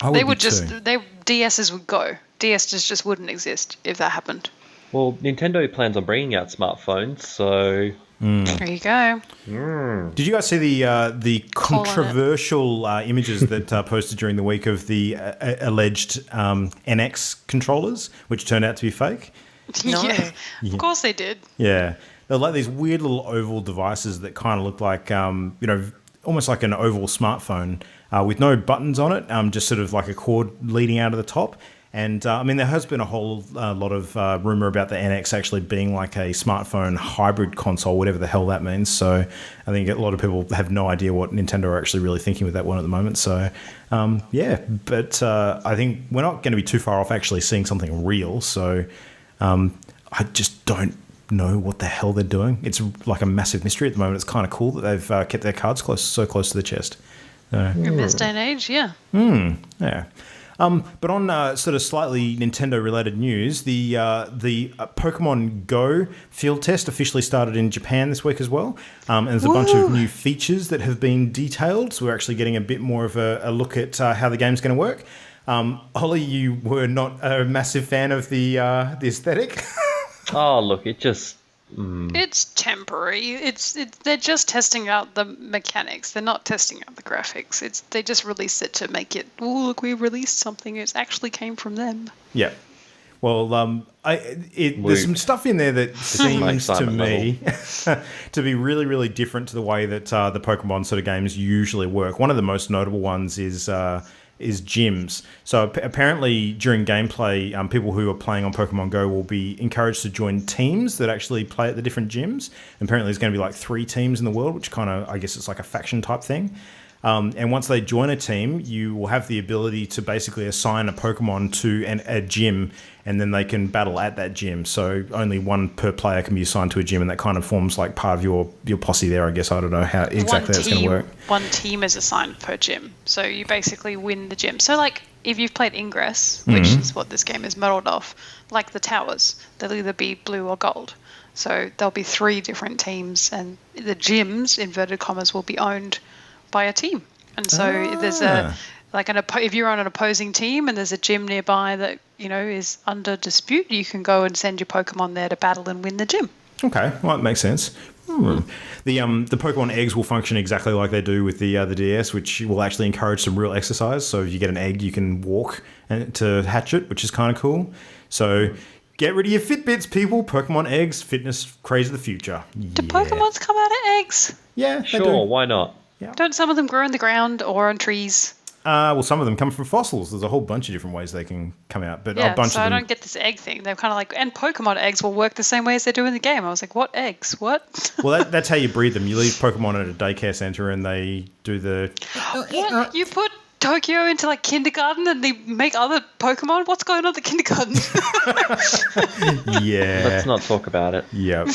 I They be would too. DSs would go. DS just wouldn't exist if that happened. Well, Nintendo plans on bringing out smartphones, so There you go. Did you guys see the Calling it. controversial images that posted during the week of the alleged NX controllers, which turned out to be fake? No. Yeah. Of course they did. Yeah, they're like these weird little oval devices that kind of look like almost like an oval smartphone with no buttons on it, just sort of like a cord leading out of the top. And I mean, there has been a whole lot of rumor about the NX actually being like a smartphone hybrid console, whatever the hell that means. So I think a lot of people have no idea what Nintendo are actually really thinking with that one at the moment. So yeah, but I think we're not going to be too far off actually seeing something real. So I just don't know what the hell they're doing. It's like a massive mystery at the moment. It's kind of cool that they've kept their cards so close to the chest. In this day and age, yeah. Yeah. But on sort of slightly Nintendo-related news, the Pokemon Go field test officially started in Japan this week as well. And there's a bunch of new features that have been detailed, so we're actually getting a bit more of a look at how the game's going to work. Holly, you were not a massive fan of the aesthetic. oh look, it just It's temporary. They're just testing out the mechanics. They're not testing out the graphics. They just released it to make it. Oh, look, we released something. It actually came from them. Yeah. Well, there's some stuff in there that seems to me to be really, really different to the way that the Pokemon sort of games usually work. One of the most notable ones is gyms. So apparently during gameplay, people who are playing on Pokemon Go will be encouraged to join teams that actually play at the different gyms. And apparently there's going to be like 3 teams in the world, which kind of, I guess it's like a faction type thing. And once they join a team, you will have the ability to basically assign a Pokemon to a gym, and then they can battle at that gym. So only one per player can be assigned to a gym, and that kind of forms like part of your posse there, I guess. I don't know how exactly that's going to work. One team is assigned per gym. So you basically win the gym. So like if you've played Ingress, which is what this game is modeled off, like the towers, they'll either be blue or gold. So there'll be 3 different teams, and the gyms, inverted commas, will be owned by a team. And so there's if you're on an opposing team and there's a gym nearby that, is under dispute, you can go and send your Pokemon there to battle and win the gym. Okay, well, that makes sense. The Pokemon eggs will function exactly like they do with the DS, which will actually encourage some real exercise. So if you get an egg, you can walk to hatch it, which is kind of cool. So get rid of your Fitbits, people. Pokemon eggs, fitness craze of the future. Do Pokemons come out of eggs? Yeah, sure, why not? Yeah. Don't some of them grow in the ground or on trees? Well, some of them come from fossils. There's a whole bunch of different ways they can come out, but Yeah, a bunch so of I them. don't get this egg thing. They're kind of like, and Pokemon eggs will work the same way as they do in the game. I was like, what eggs? What? Well, that's how you breed them. You leave Pokemon at a daycare center, and they do the. What? You put Tokyo into like kindergarten and they make other Pokemon? What's going on at the kindergarten? Yeah. Let's not talk about it. Yep.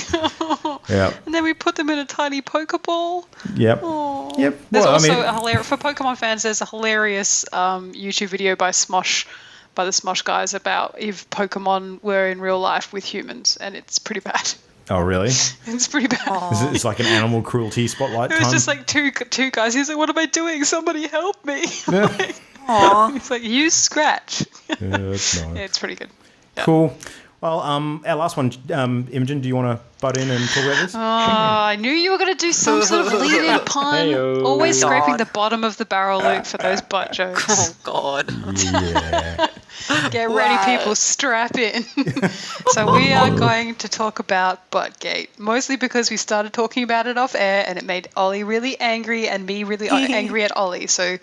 Yep. And then we put them in a tiny Pokeball. Yep. Aww. Yep. There's Well, also I mean, a hilarious, for Pokemon fans, there's a hilarious YouTube video by the Smosh guys about if Pokemon were in real life with humans, and it's pretty bad. oh, really? It's pretty bad. It's like an animal cruelty spotlight It was time. just like two guys. He's like, "What am I doing? Somebody help me!" Aw. He's like, "Use Scratch." That's Yeah, nice. it's pretty good. Cool. Well, our last one, Imogen, do you want to butt in and talk about this? Oh, I knew you were going to do some sort of lead-in pun. Heyo. Always Oh my scraping God. the bottom of the barrel, Luke, for those butt jokes. Oh, God. Yeah. Get ready, Wow. people. Strap in. So we are going to talk about Buttgate, mostly because we started talking about it off air, and it made Ollie really angry and me really angry at Ollie. So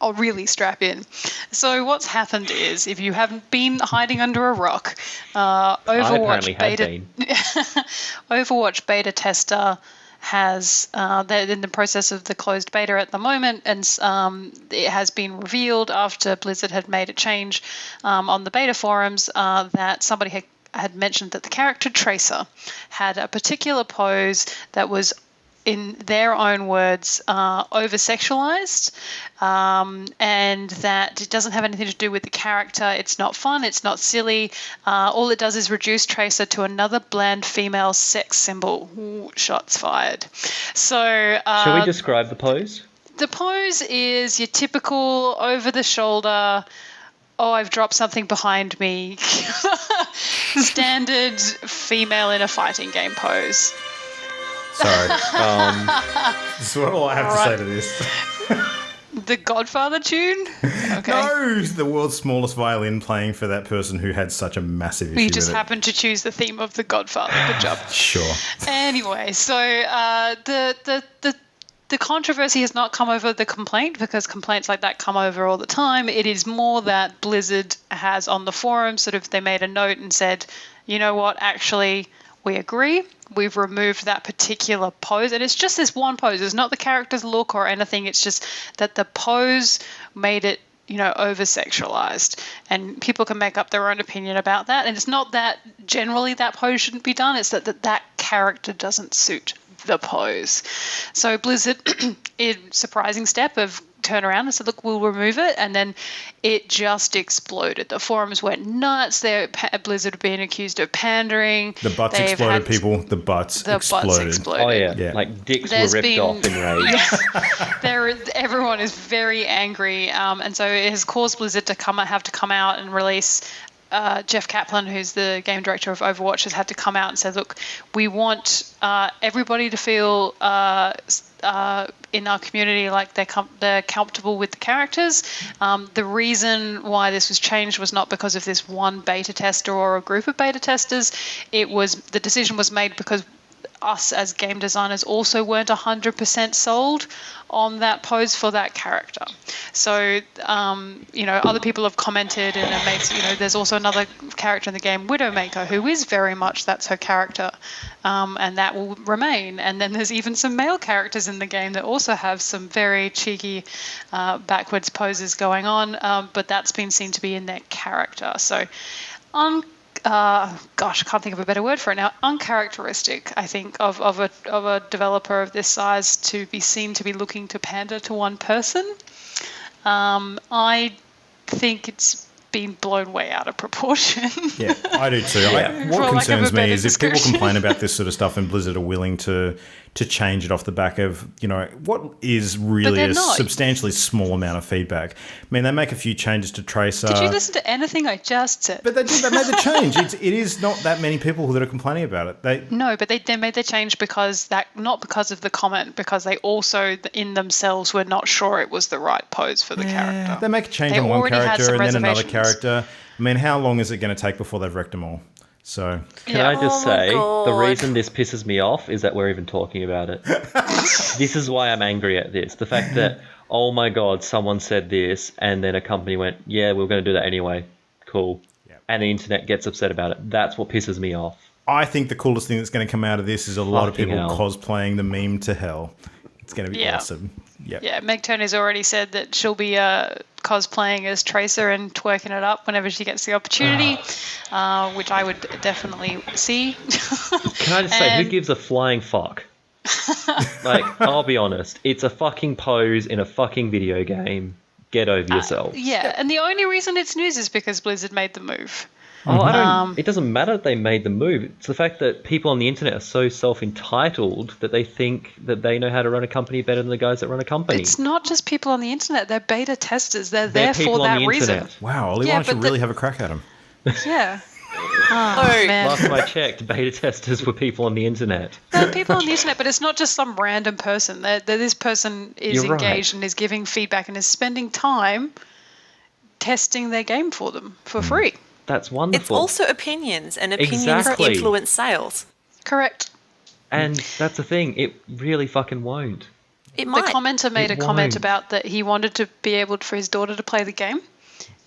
I'll really strap in. So what's happened is, if you haven't been hiding under a rock, I apparently Overwatch had beta, been. Overwatch beta tester has they're in the process of the closed beta at the moment, and it has been revealed after Blizzard had made a change on the beta forums that somebody had mentioned that the character Tracer had a particular pose that was, in their own words, over-sexualized, and that it doesn't have anything to do with the character. It's not fun. It's not silly. All it does is reduce Tracer to another bland female sex symbol. Ooh, shots fired. So Shall we describe the pose? the pose is your typical over-the-shoulder, oh, I've dropped something behind me, standard female in a fighting game pose. Sorry. This is all I have to say to this. The Godfather tune? Okay. No, the world's smallest violin playing for that person who had such a massive issue We with just it. happened to choose the theme of The Godfather. Good job. Sure. Anyway, so the controversy has not come over the complaint, because complaints like that come over all the time. It is more that Blizzard has on the forum they made a note and said, you know what, actually, we agree. We've removed that particular pose. And it's just this one pose. It's not the character's look or anything. It's just that the pose made it, over-sexualized. And people can make up their own opinion about that. And it's not that generally that pose shouldn't be done. It's that character doesn't suit the pose. So Blizzard, in surprising step of turn around and said, look, we'll remove it. And then it just exploded. The forums went nuts. Blizzard have been accused of pandering. The butts exploded, people. The butts exploded. Oh, yeah. Yeah. Like dicks There's were ripped off in rage. Everyone is very angry. And so it has caused Blizzard to have to come out and release. Jeff Kaplan, who's the game director of Overwatch, has had to come out and say, look, we want everybody to feel in our community like they're comfortable with the characters. The reason why this was changed was not because of this one beta tester or a group of beta testers. The decision was made because us as game designers also weren't 100% sold on that pose for that character. So, other people have commented, and it makes, there's also another character in the game, Widowmaker, who is very much that's her character, and that will remain. And then there's even some male characters in the game that also have some very cheeky backwards poses going on, but that's been seen to be in their character. So, I can't think of a better word for it now. Uncharacteristic, I think, of a developer of this size to be seen to be looking to pander to one person. I think it's been blown way out of proportion. Yeah, I do too. What concerns me is if people complain about this sort of stuff and Blizzard are willing to change it off the back of, what is really a substantially small amount of feedback. I mean, they make a few changes to Tracer. Did you listen to anything I just said? But they did. They made the change. It is not that many people that are complaining about it. They made the change not because of the comment, because they also in themselves were not sure it was the right pose for the character. They make a change on one character and then another character. I mean, how long is it going to take before they've wrecked them all? So Can I just say, the reason this pisses me off is that we're even talking about it. This is why I'm angry at this. The fact that, oh my God, someone said this, and then a company went, yeah, we're going to do that anyway. Cool. Yep. And the internet gets upset about it. That's what pisses me off. I think the coolest thing that's going to come out of this is a lot of people cosplaying the meme to hell. It's going to be awesome. Yep. Yeah, Meg Tony's already said that she'll be cosplaying as Tracer and twerking it up whenever she gets the opportunity, which I would definitely see. Can I just say, who gives a flying fuck? I'll be honest. It's a fucking pose in a fucking video game. Get over yourself. And the only reason it's news is because Blizzard made the move. Oh, it doesn't matter that they made the move. It's the fact that people on the internet are so self-entitled that they think that they know how to run a company better than the guys that run a company. It's not just people on the internet. They're beta testers. They're there for that reason. Wow, Ollie, why don't you really have a crack at them? Yeah. Last time I checked, beta testers were people on the internet. They're people on the internet, but it's not just some random person. This person is engaged and is giving feedback and is spending time testing their game for them for free. That's wonderful. It's also opinions, and opinions influence sales. Correct. And that's the thing. It really fucking won't. The commenter made a comment about that he wanted to be able for his daughter to play the game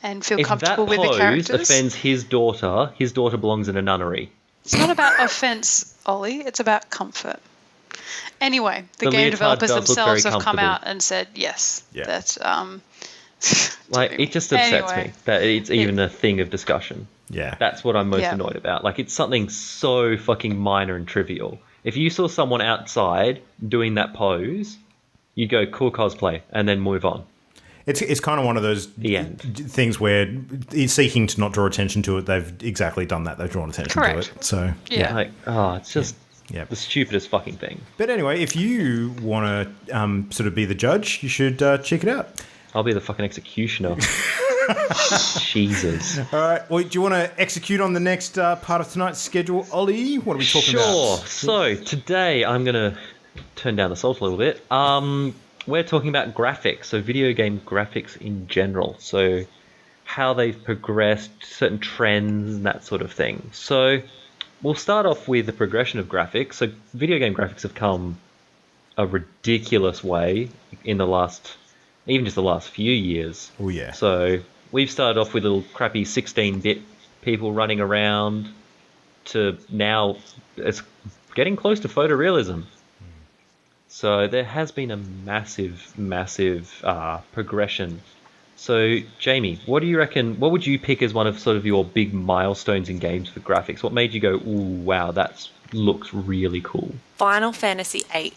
and feel comfortable with the characters. If that pose offends his daughter belongs in a nunnery. It's not about offence, Ollie. It's about comfort. Anyway, the game developers themselves have come out and said yes. Yeah. That it just upsets me that it's even a thing of discussion. Yeah. That's what I'm most annoyed about. It's something so fucking minor and trivial. If you saw someone outside doing that pose, you'd go, cool cosplay, and then move on. It's kind of one of those things where seeking to not draw attention to it, they've exactly done that. They've drawn attention to it. So it's just the stupidest fucking thing. But anyway, if you want to sort of be the judge, you should check it out. I'll be the fucking executioner. Jesus. All right. Well, do you want to execute on the next part of tonight's schedule, Ollie? What are we talking about? Sure. So today I'm going to turn down the salt a little bit. We're talking about graphics, so video game graphics in general. So how they've progressed, certain trends and that sort of thing. So we'll start off with the progression of graphics. So video game graphics have come a ridiculous way in the last few years. Oh, yeah. So we've started off with little crappy 16-bit people running around to now it's getting close to photorealism. So there has been a massive progression. So, Jamie, what do you reckon, what would you pick as one of sort of your big milestones in games for graphics? What made you go, ooh, wow, that looks really cool? Final Fantasy VIII.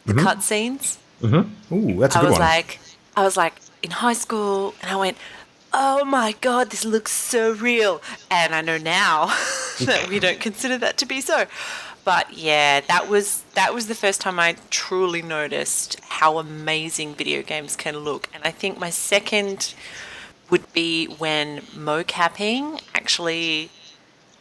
The cutscenes. Mm-hmm. Ooh, that's a good one. I was like in high school, and I went, oh my God, this looks so real. And I know now that we don't consider that to be so. But yeah, that was the first time I truly noticed how amazing video games can look. And I think my second would be when mocapping actually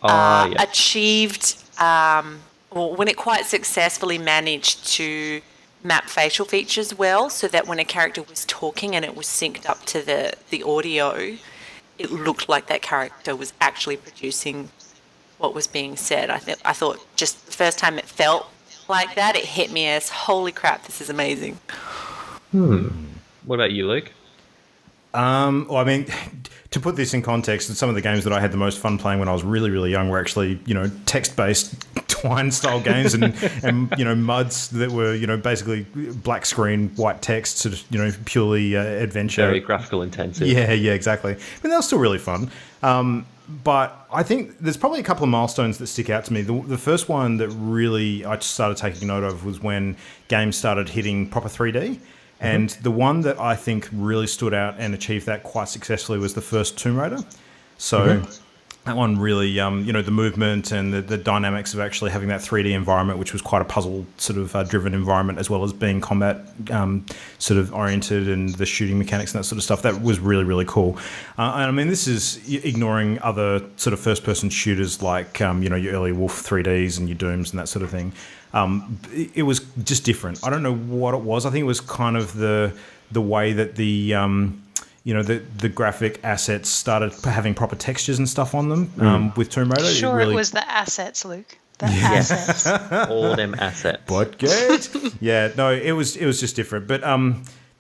achieved, when it quite successfully managed to map facial features well, so that when a character was talking and it was synced up to the audio, it looked like that character was actually producing what was being said. I thought just the first time it felt like that, it hit me as, holy crap, this is amazing. What about you, Luke? Well, I mean, to put this in context, some of the games that I had the most fun playing when I was really, really young were actually, text-based Twine-style games and MUDs that were, basically black screen, white text, sort of, purely adventure. Very graphical intensive. Yeah, exactly. But they were still really fun. But I think there's probably a couple of milestones that stick out to me. The first one that really I just started taking note of was when games started hitting proper 3D. And the one that I think really stood out and achieved that quite successfully was the first Tomb Raider. So that one really, the movement and the dynamics of actually having that 3D environment, which was quite a puzzle sort of driven environment, as well as being combat sort of oriented and the shooting mechanics and that sort of stuff, that was really, really cool. And I mean, this is ignoring other sort of first person shooters like, your early Wolf 3Ds and your Dooms and that sort of thing. It was just different. I don't know what it was. I think it was kind of the way that the graphic assets started having proper textures and stuff on them with Tomb Raider. Sure, it was the assets, Luke. The assets. All them assets. Buttgate. Yeah, no, it was just different. But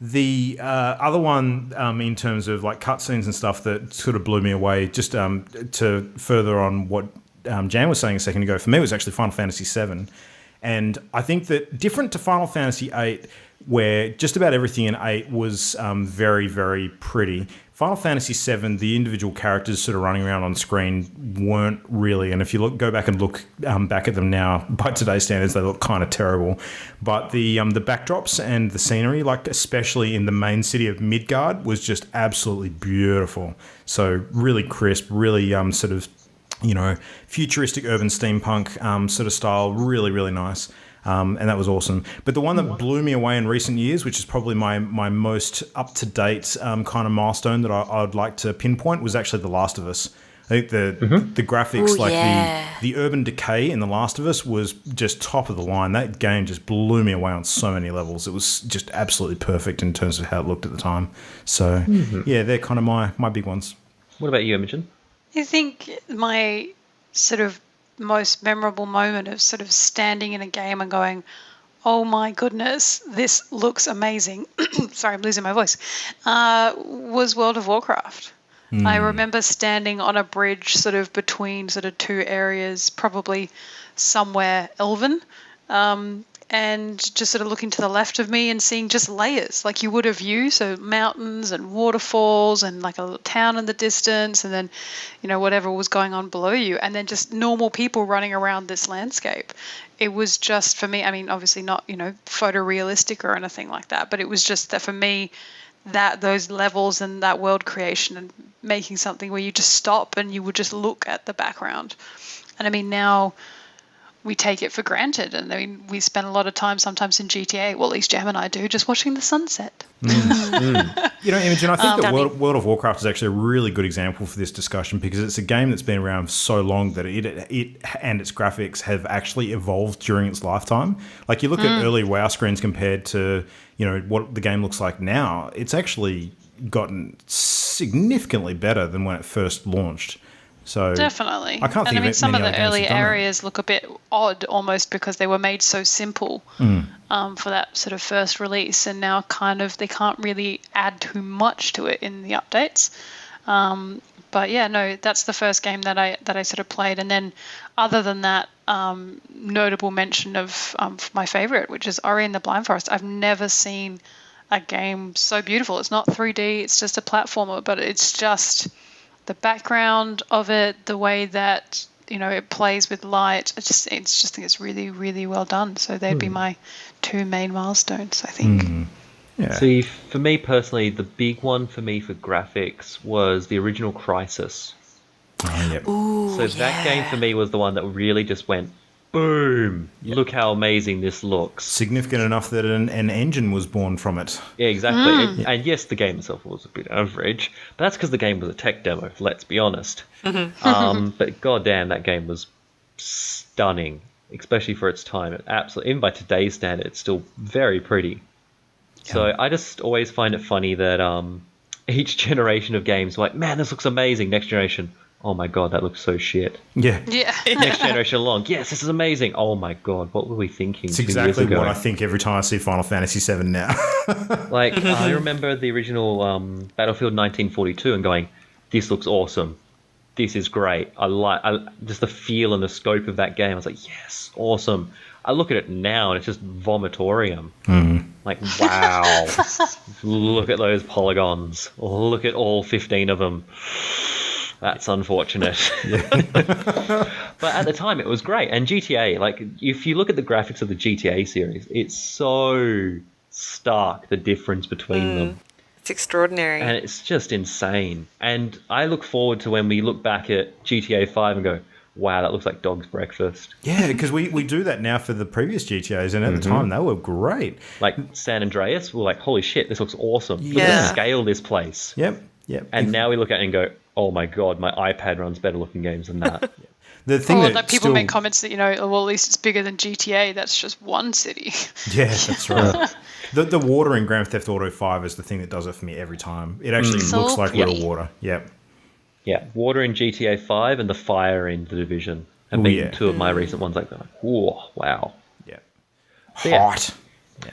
the other one in terms of like cutscenes and stuff that sort of blew me away, just to further on what Jan was saying a second ago, for me was actually Final Fantasy VII. And I think that different to Final Fantasy VIII, where just about everything in 8 was very, very pretty, Final Fantasy VII, the individual characters sort of running around on screen weren't really. And if you go back and look back at them now, by today's standards, they look kind of terrible. But the backdrops and the scenery, like especially in the main city of Midgard, was just absolutely beautiful. So really crisp, really sort of, futuristic urban steampunk sort of style, really, really nice. And that was awesome. But the one that blew me away in recent years, which is probably my most up-to-date kind of milestone that I'd like to pinpoint, was actually The Last of Us. I think the graphics, the urban decay in The Last of Us was just top of the line. That game just blew me away on so many levels. It was just absolutely perfect in terms of how it looked at the time. So, yeah, they're kind of my big ones. What about you, Imogen? I think my sort of most memorable moment of sort of standing in a game and going, oh my goodness, this looks amazing. Sorry, I'm losing my voice. Was World of Warcraft. I remember standing on a bridge sort of between sort of two areas, probably somewhere elven, and just sort of looking to the left of me and seeing just layers like you would a view, so mountains and waterfalls and like a little town in the distance, and then whatever was going on below you, and then just normal people running around this landscape. It was just, for me, I mean, obviously not photorealistic or anything like that, but it was just that for me, that those levels and that world creation and making something where you just stop and you would just look at the background. And I mean, now we take it for granted. And I mean, we spend a lot of time sometimes in GTA, well, at least Jam and I do, just watching the sunset. Imogen, I think that World of Warcraft is actually a really good example for this discussion, because it's a game that's been around for so long that it and its graphics have actually evolved during its lifetime. Like you look at early WoW screens compared to, what the game looks like now, it's actually gotten significantly better than when it first launched. So definitely. I can't think of some of many the other games early that have done areas look a bit odd almost because they were made so simple for that sort of first release, and now kind of they can't really add too much to it in the updates. But yeah, no, that's the first game that I sort of played, and then other than that, notable mention of my favorite, which is Ori and the Blind Forest. I've never seen a game so beautiful. It's not 3D, it's just a platformer, but it's just the background of it, the way that it plays with light. I just think it's really, really well done. So they'd be my two main milestones, I think. Yeah. See, for me personally, the big one for me for graphics was the original Crisis. Oh, yep. Ooh, So that game for me was the one that really just went, boom, look how amazing this looks. Significant enough that an engine was born from it. Yeah, exactly. And yes, the game itself was a bit average, but that's because the game was a tech demo, let's be honest. But goddamn, that game was stunning, especially for its time. It absolutely, even by today's standard, it's still very pretty. So I just always find it funny that each generation of games, like, man, this looks amazing. Next generation, oh my god, that looks so shit. Yeah. Yeah. Next generation along, yes, this is amazing. Oh my god, what were we thinking? It's 2 years exactly ago? what I think every time I see Final Fantasy VII now. Like, I remember the original Battlefield 1942 and going, this looks awesome. This is great. I just the feel and the scope of that game. I was like, yes, awesome. I look at it now and it's just vomitorium. Like, wow. Look at those polygons. Look at all 15 of them. That's unfortunate. But at the time, it was great. And GTA, like, if you look at the graphics of the GTA series, it's so stark, the difference between them. It's extraordinary. And it's just insane. And I look forward to when we look back at GTA 5 and go, wow, that looks like dog's breakfast. Yeah, because we do that now for the previous GTAs, and at the time, they were great. Like San Andreas, we're like, holy shit, this looks awesome. Look at Yeah. the scale of this place. Yep. And now we look at it and go, oh my god, my iPad runs better looking games than that. The thing Or that like people still, make comments that, well, at least it's bigger than GTA. That's just one city. Yeah, that's right. The water in Grand Theft Auto 5 is the thing that does it for me every time. It actually So looks like pretty. real water. Yep. Yeah, water in GTA 5 and the fire in The Division have Ooh, been yeah. 2 of my recent ones like that. Whoa, wow. Yep. So, yeah.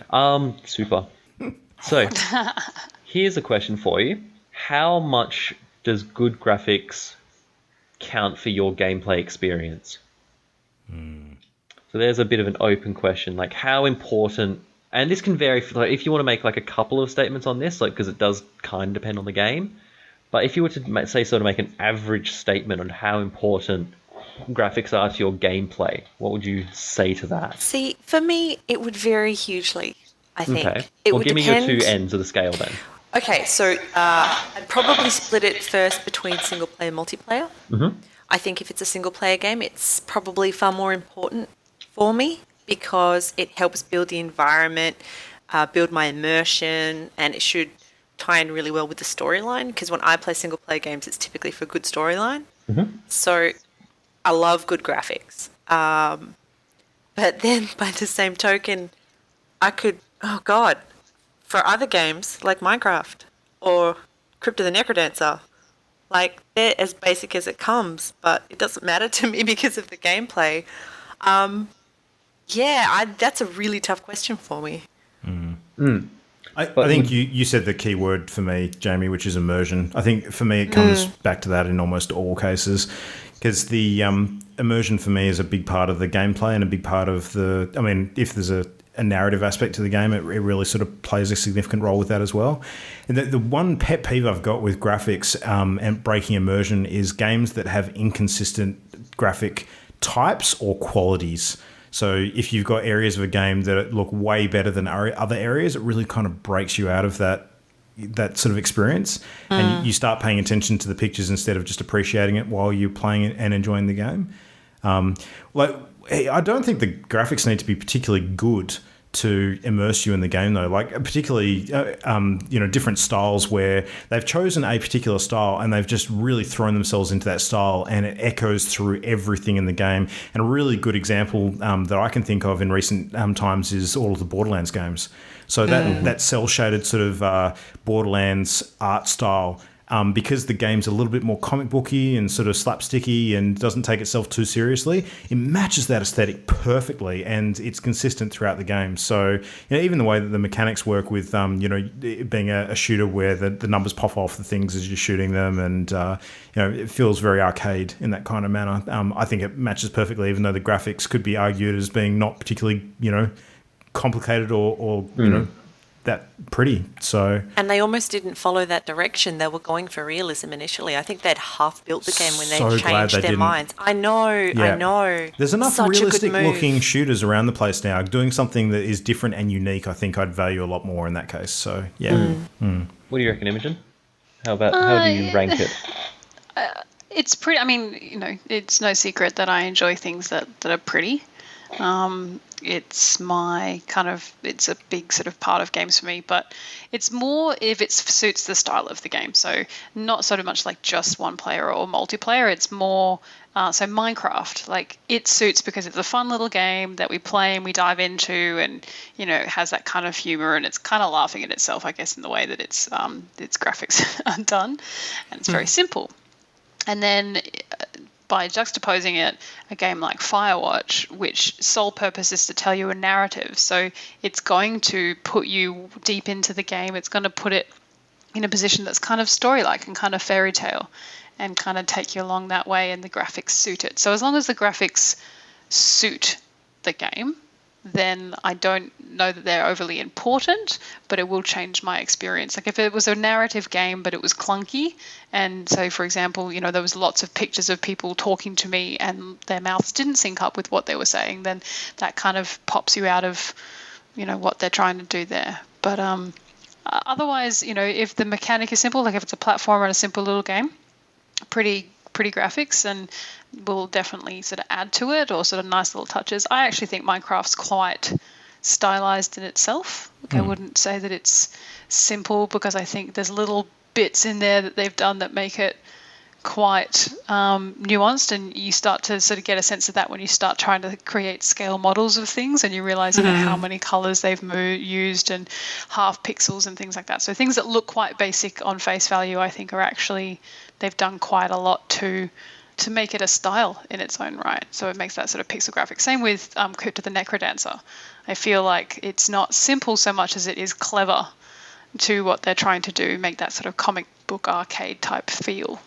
Hot. Super. So, here's a question for you. How much does good graphics count for your gameplay experience? So there's a bit of an open question, like how important, and this can vary like, if you want to make like a couple of statements on this, like because it does kind of depend on the game. But if you were to say sort of make an average statement on how important graphics are to your gameplay, what would you say to that? See, for me, it would vary hugely, I think. Okay. It Well, would give me depend. your 2 ends of the scale then. Okay, so I'd probably split it first between single player and multiplayer. I think if it's a single player game, it's probably far more important for me because it helps build the environment, build my immersion, and it should tie in really well with the storyline. Because when I play single player games, it's typically for a good storyline. So I love good graphics. But then by the same token, I could, oh God, for other games like Minecraft or Crypt of the Necrodancer, like they're as basic as it comes, but it doesn't matter to me because of the gameplay. That's a really tough question for me. I think you said the key word for me, Jamie, which is immersion. I think for me it comes back to that in almost all cases because the immersion for me is a big part of the gameplay and a big part of the... I mean, if there's a narrative aspect to the game, it really sort of plays a significant role with that as well. And the one pet peeve I've got with graphics and breaking immersion is games that have inconsistent graphic types or qualities. So if you've got areas of a game that look way better than other areas, it really kind of breaks you out of that sort of experience, and you start paying attention to the pictures instead of just appreciating it while you're playing it and enjoying the game. I don't think the graphics need to be particularly good to immerse you in the game, though. Like particularly, different styles where they've chosen a particular style and they've just really thrown themselves into that style, and it echoes through everything in the game. And a really good example that I can think of in recent times is all of the Borderlands games. So that cell shaded sort of Borderlands art style. Because the game's a little bit more comic booky and sort of slapsticky and doesn't take itself too seriously, it matches that aesthetic perfectly and it's consistent throughout the game. So even the way that the mechanics work with it being a shooter where the numbers pop off the things as you're shooting them, and it feels very arcade in that kind of manner. I think it matches perfectly, even though the graphics could be argued as being not particularly complicated or that pretty. So, and they almost didn't follow that direction. They were going for realism initially. I think they'd half built the game when they changed their minds. I know. There's enough realistic looking shooters around the place now. Doing something that is different and unique, I think I'd value a lot more in that case. So What do you reckon, Imogen? How do you rank it? It's pretty. I mean, it's no secret that I enjoy things that are pretty. It's it's a big sort of part of games for me, but it's more if it suits the style of the game. So not so much like just one player or multiplayer. It's more, so Minecraft, like it suits because it's a fun little game that we play and we dive into, and, it has that kind of humor, and it's kind of laughing at itself, I guess, in the way that its graphics are done, and it's very simple. And then by juxtaposing it, a game like Firewatch, which sole purpose is to tell you a narrative. So it's going to put you deep into the game. It's going to put it in a position that's kind of story-like and kind of fairy tale and kind of take you along that way, and the graphics suit it. So as long as the graphics suit the game, then I don't know that they're overly important, but it will change my experience. Like if it was a narrative game, but it was clunky, and so, for example, there was lots of pictures of people talking to me and their mouths didn't sync up with what they were saying, then that kind of pops you out of, what they're trying to do there. But otherwise, if the mechanic is simple, like if it's a platformer and a simple little game, pretty graphics, and will definitely sort of add to it, or sort of nice little touches. I actually think Minecraft's quite stylized in itself. I wouldn't say that it's simple, because I think there's little bits in there that they've done that make it quite nuanced, and you start to sort of get a sense of that when you start trying to create scale models of things, and you realize how many colors they've used and half pixels and things like that. So things that look quite basic on face value, I think, are actually, they've done quite a lot to make it a style in its own right. So it makes that sort of pixel graphic. Same with Crypt of the Necrodancer. I feel like it's not simple so much as it is clever to what they're trying to do, make that sort of comic book arcade type feel.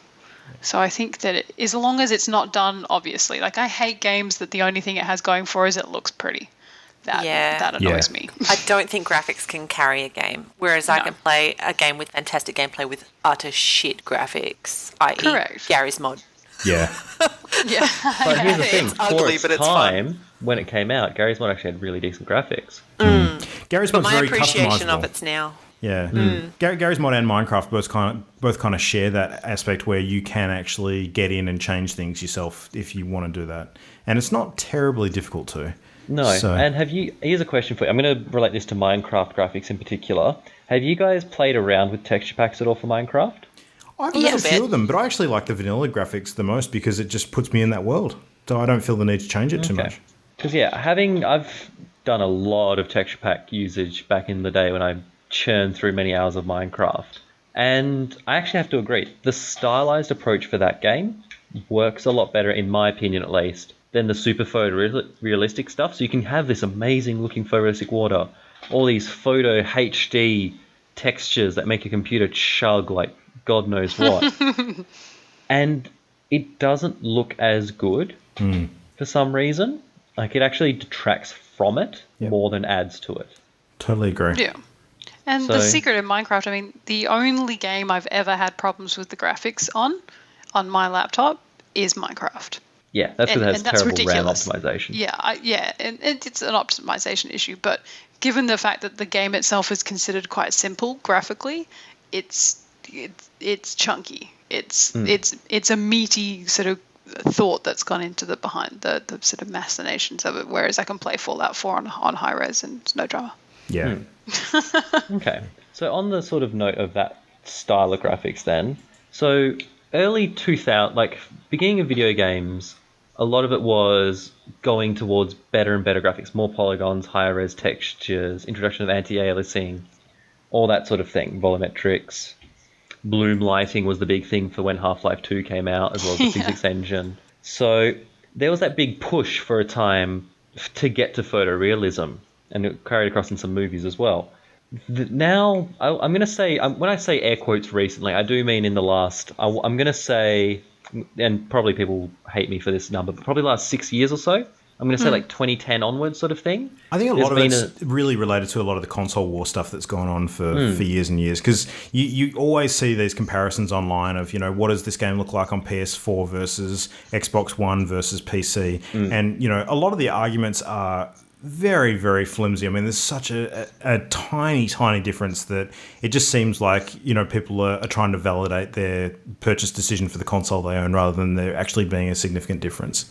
So I think that as long as it's not done obviously, like I hate games that the only thing it has going for is it looks pretty. That annoys me. I don't think graphics can carry a game, whereas I can play a game with fantastic gameplay with utter shit graphics, i.e. Gary's mod. Yeah. Yeah. But here's the thing, It's ugly, but it's fun. When it came out, Gary's mod actually had really decent graphics. Gary's But mod's my very appreciation customizable. of it's now. Yeah. Gary's mod and Minecraft both kind of share that aspect where you can actually get in and change things yourself if you want to do that. And it's not terribly difficult to. No. And here's a question for you. I'm going to relate this to Minecraft graphics in particular. Have you guys played around with texture packs at all for Minecraft? I've used a few of them, but I actually like the vanilla graphics the most because it just puts me in that world. So I don't feel the need to change it too much. Because, I've done a lot of texture pack usage back in the day when I churned through many hours of Minecraft. And I actually have to agree, the stylized approach for that game works a lot better, in my opinion at least, than the super photorealistic stuff. So you can have this amazing looking photorealistic water, all these photo HD textures that make a computer chug like God knows what. And it doesn't look as good for some reason. Like it actually detracts from it more than adds to it. Totally agree. Yeah. And the secret in Minecraft, I mean, the only game I've ever had problems with the graphics on my laptop is Minecraft. Yeah, that's because it has terrible ridiculous. RAM optimization. Yeah, and it's an optimization issue. But given the fact that the game itself is considered quite simple graphically, it's chunky. It's a meaty sort of thought that's gone into behind the sort of machinations of it. Whereas I can play Fallout 4 on high res and no drama. Yeah. Okay. So on the sort of note of that style of graphics then, so early 2000, like beginning of video games, a lot of it was going towards better and better graphics, more polygons, higher res textures, introduction of anti-aliasing, all that sort of thing, volumetrics. Bloom lighting was the big thing for when Half-Life 2 came out, as well as the physics engine. So there was that big push for a time to get to photorealism, and it carried across in some movies as well. Now, I'm going to say, when I say air quotes recently, I do mean in the last, I'm going to say, and probably people hate me for this number, but probably the last 6 years or so. I'm going to say like 2010 onwards sort of thing. I think a lot of it's really related to a lot of the console war stuff that's gone on for years and years. Because you always see these comparisons online of, what does this game look like on PS4 versus Xbox One versus PC? And, a lot of the arguments are very, very flimsy. I mean, there's such a tiny, tiny difference that it just seems like, people are trying to validate their purchase decision for the console they own rather than there actually being a significant difference.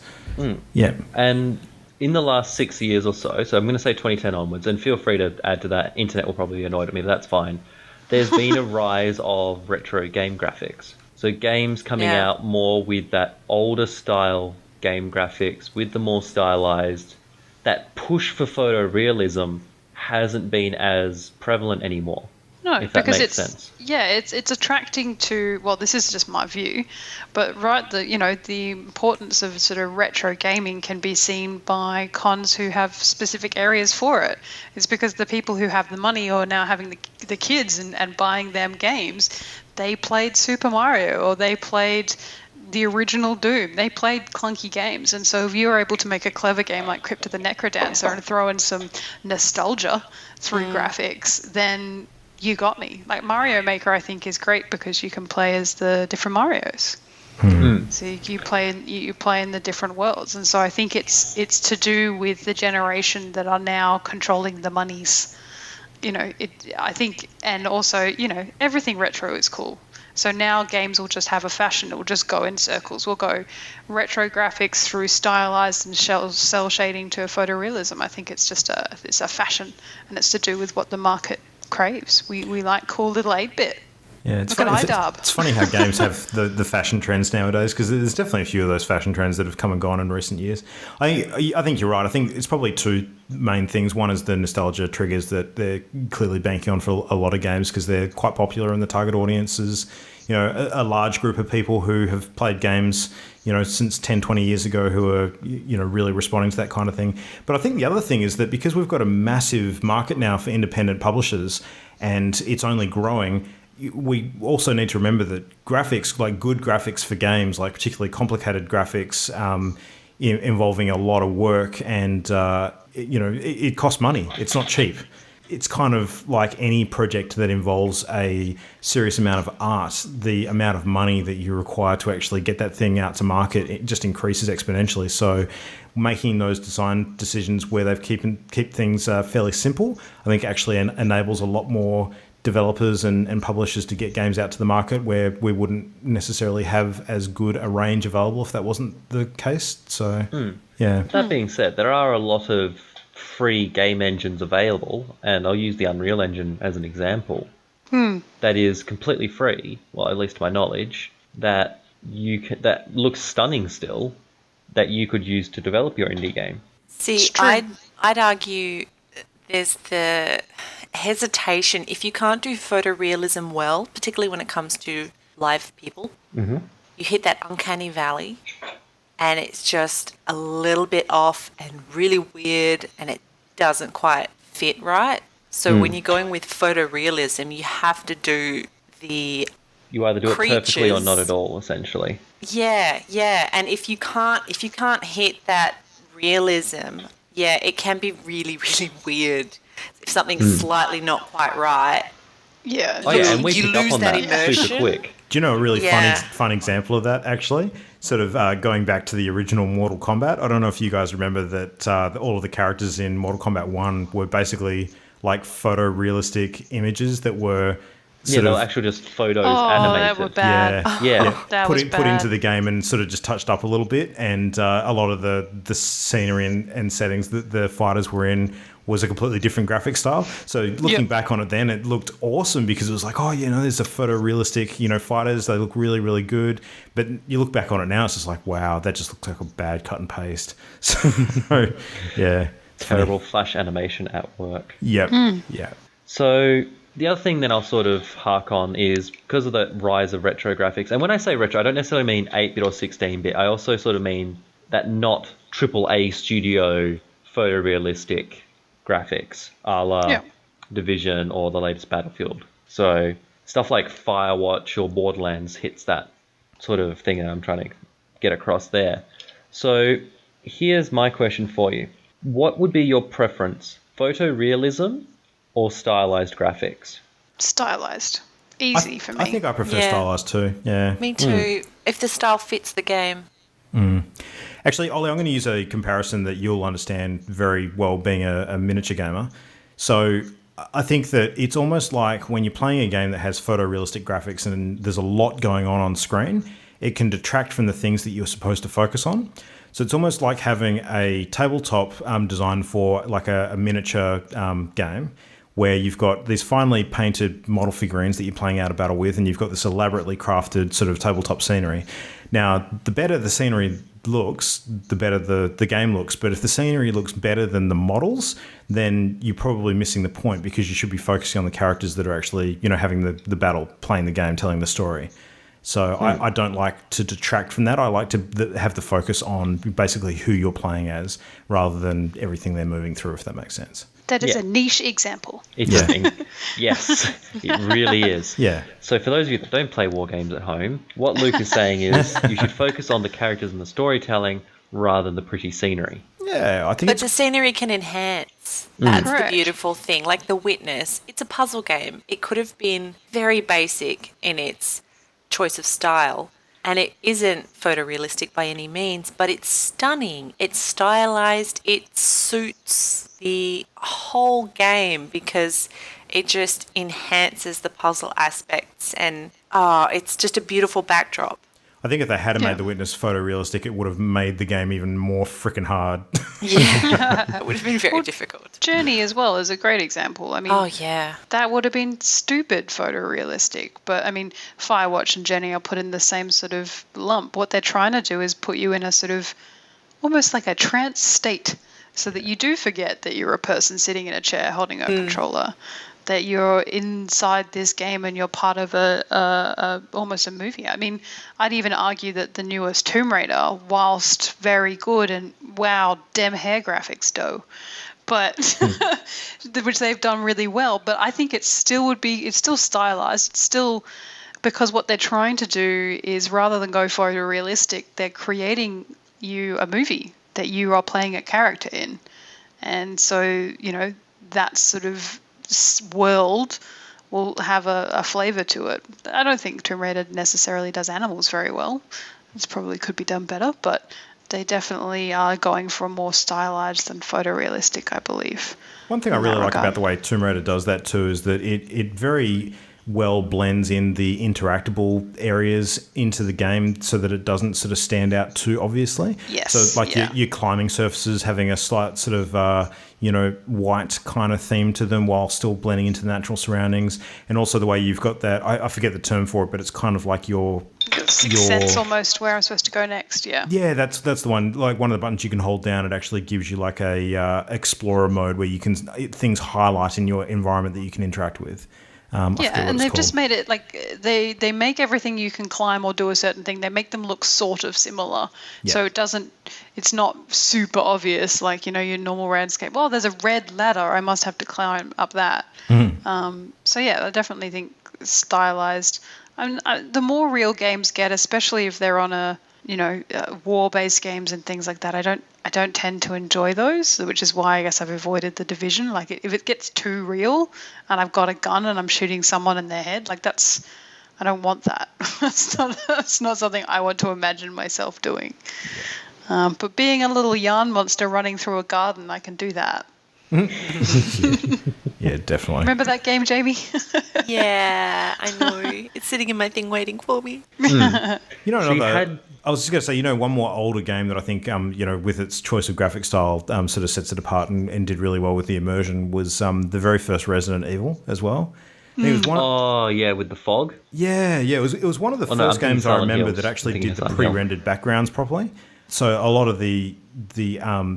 Yeah. And in the last 6 years or so I'm going to say 2010 onwards, and feel free to add to that. Internet will probably be annoyed at me, but that's fine. There's been a rise of retro game graphics. So games coming out more with that older style game graphics, with the more stylized. That push for photorealism hasn't been as prevalent anymore. No, if that because makes sense. it's attracting to, well, this is just my view, but right, the importance of sort of retro gaming can be seen by cons who have specific areas for it. It's because the people who have the money or are now having the kids and buying them games, they played Super Mario or they played the original Doom. They played clunky games, and so if you're able to make a clever game like Crypt of the Necrodancer and throw in some nostalgia through graphics, then you got me. Like Mario Maker, I think is great because you can play as the different Marios. So you play in the different worlds, and so I think it's to do with the generation that are now controlling the monies. I think, and also everything retro is cool. So now games will just have a fashion. It will just go in circles. We'll go retro graphics through stylized and cell shading to photorealism. I think it's just it's a fashion, and it's to do with what the market craves. We like cool little 8-bit. Yeah, it's Look funny. at iDub. It's funny how games have the fashion trends nowadays, because there's definitely a few of those fashion trends that have come and gone in recent years. I think you're right. I think it's probably two main things. One is the nostalgia triggers that they're clearly banking on for a lot of games because they're quite popular and the target audience is, a large group of people who have played games, since 10, 20 years ago who are, really responding to that kind of thing. But I think the other thing is that because we've got a massive market now for independent publishers and it's only growing, we also need to remember that graphics, like good graphics for games, like particularly complicated graphics involving a lot of work and, it costs money. It's not cheap. It's kind of like any project that involves a serious amount of art. The amount of money that you require to actually get that thing out to market, it just increases exponentially. So making those design decisions where they've keep things fairly simple, I think actually enables a lot more developers and publishers to get games out to the market where we wouldn't necessarily have as good a range available if that wasn't the case. So, yeah. That being said, there are a lot of free game engines available, and I'll use the Unreal Engine as an example. That is completely free, well, at least to my knowledge, that looks stunning still, that you could use to develop your indie game. See, I'd argue there's the hesitation. If you can't do photorealism well, particularly when it comes to live people, you hit that uncanny valley and it's just a little bit off and really weird and it doesn't quite fit right. So when you're going with photorealism, you have to do the You either do creatures. it perfectly or not at all, essentially. Yeah. And if you can't hit that realism, it can be really, really weird. If something's slightly not quite right, And we you pick up lose on that that immersion. super quick. Do you know a really fun example of that, actually? Sort of going back to the original Mortal Kombat. I don't know if you guys remember that all of the characters in Mortal Kombat 1 were basically like photorealistic images that were They were actually just photos animated. That were bad. That was put into the game and sort of just touched up a little bit. And a lot of the scenery and settings that the fighters were in was a completely different graphic style. So looking back on it then, it looked awesome because it was like, there's a photorealistic, fighters. They look really, really good. But you look back on it now, it's just like, wow, that just looks like a bad cut and paste. So, yeah. Terrible flash animation at work. Yep. Yeah. So the other thing that I'll sort of hark on is because of the rise of retro graphics. And when I say retro, I don't necessarily mean 8-bit or 16-bit. I also sort of mean that not AAA studio photorealistic graphics, a la Division or the latest Battlefield. So stuff like Firewatch or Borderlands hits that sort of thing that I'm trying to get across there. So here's my question for you. What would be your preference, photorealism or stylized graphics? Stylized. Easy for me. I think I prefer stylized too. Yeah. Me too. If the style fits the game. Actually, Ollie, I'm going to use a comparison that you'll understand very well being a miniature gamer. So I think that it's almost like when you're playing a game that has photorealistic graphics and there's a lot going on screen, it can detract from the things that you're supposed to focus on. So it's almost like having a tabletop designed for like a miniature game where you've got these finely painted model figurines that you're playing out a battle with, and you've got this elaborately crafted sort of tabletop scenery. Now, the better the scenery looks, the better the game looks. But if the scenery looks better than the models, then you're probably missing the point, because you should be focusing on the characters that are actually, having the battle, playing the game, telling the story. So I don't like to detract from that. I like to have the focus on basically who you're playing as, rather than everything they're moving through, if that makes sense. That is a niche example. Yes, it really is. Yeah. So for those of you that don't play war games at home, what Luke is saying is you should focus on the characters and the storytelling rather than the pretty scenery. Yeah, I think But the scenery can enhance. That's the Correct. beautiful thing. Like The Witness, it's a puzzle game. It could have been very basic in its choice of style, and it isn't photorealistic by any means, but it's stunning. It's stylized. It suits the whole game because it just enhances the puzzle aspects, and it's just a beautiful backdrop. I think if they had made The Witness photorealistic, it would have made the game even more freaking hard. Yeah, it would have been very difficult. Journey as well is a great example. I mean, Oh, yeah. that would have been stupid photorealistic. But I mean, Firewatch and Jenny are put in the same sort of lump. What they're trying to do is put you in a sort of almost like a trance state, so that you do forget that you're a person sitting in a chair holding a controller, that you're inside this game and you're part of a almost a movie. I mean, I'd even argue that the newest Tomb Raider, whilst very good and wow, damn hair graphics dough, but which they've done really well, but I think it's still stylized. It's still, because what they're trying to do is, rather than go photorealistic, they're creating you a movie that you are playing a character in. And so, that sort of world will have a flavour to it. I don't think Tomb Raider necessarily does animals very well. It probably could be done better, but they definitely are going for more stylized than photorealistic, I believe. One thing I really like about the way Tomb Raider does that too is that it very well blends in the interactable areas into the game, so that it doesn't sort of stand out too obviously. Yes. So like your climbing surfaces having a slight sort of white kind of theme to them while still blending into the natural surroundings, and also the way you've got that, I forget the term for it, but it's kind of like your Sixth Sense almost, where I'm supposed to go next. Yeah, that's the one. Like one of the buttons you can hold down, it actually gives you like a explorer mode where you can things highlight in your environment that you can interact with. And they've just made it like they make everything you can climb or do a certain thing. They make them look sort of similar, so it's not super obvious like your normal landscape. Well, there's a red ladder, I must have to climb up that. So yeah, I definitely think stylized. The more real games get, especially if they're on a war-based games and things like that, I don't tend to enjoy those, which is why I guess I've avoided The Division. Like if it gets too real and I've got a gun and I'm shooting someone in their head, like I don't want that. That's not something I want to imagine myself doing. But being a little yarn monster running through a garden, I can do that. Yeah, definitely. Remember that game, Jamie? Yeah, I know. It's sitting in my thing waiting for me. I was just going to say, one more older game that I think, with its choice of graphic style, sort of sets it apart and did really well with the immersion was the very first Resident Evil as well. I think it was with the fog. Yeah, it was one of the first games I remember that actually did the pre-rendered backgrounds properly. So a lot of the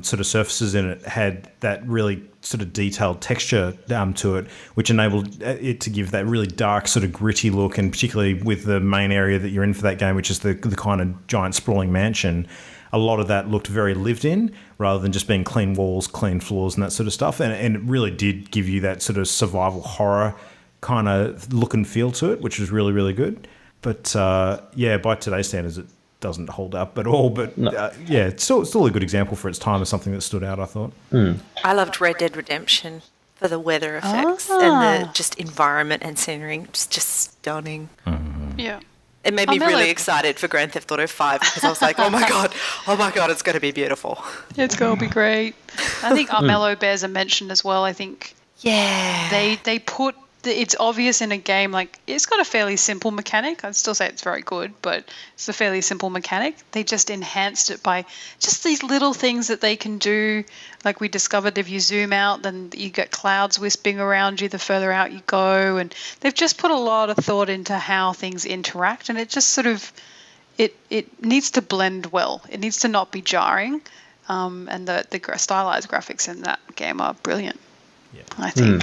sort of surfaces in it had that really sort of detailed texture to it, which enabled it to give that really dark sort of gritty look, and particularly with the main area that you're in for that game, which is the kind of giant sprawling mansion, a lot of that looked very lived in rather than just being clean walls, clean floors and that sort of stuff. And it really did give you that sort of survival horror kind of look and feel to it, which was really, really good. But by today's standards, it doesn't hold up at all, but it's still a good example for its time of something that stood out, I thought. I loved Red Dead Redemption for the weather effects and the just environment and scenery. It's just stunning. Yeah. It made me really excited for Grand Theft Auto 5 because I was like, oh my god, it's going to be beautiful. It's going to be great. I think Armello bears a mention as well. I think they put it's obvious in a game, like it's got a fairly simple mechanic. I'd still say it's very good, but it's a fairly simple mechanic. They just enhanced it by just these little things that they can do. Like we discovered, if you zoom out, then you get clouds wisping around you the further out you go. And they've just put a lot of thought into how things interact, and it just sort of, it needs to blend well. It needs to not be jarring. And the stylized graphics in that game are brilliant, I think.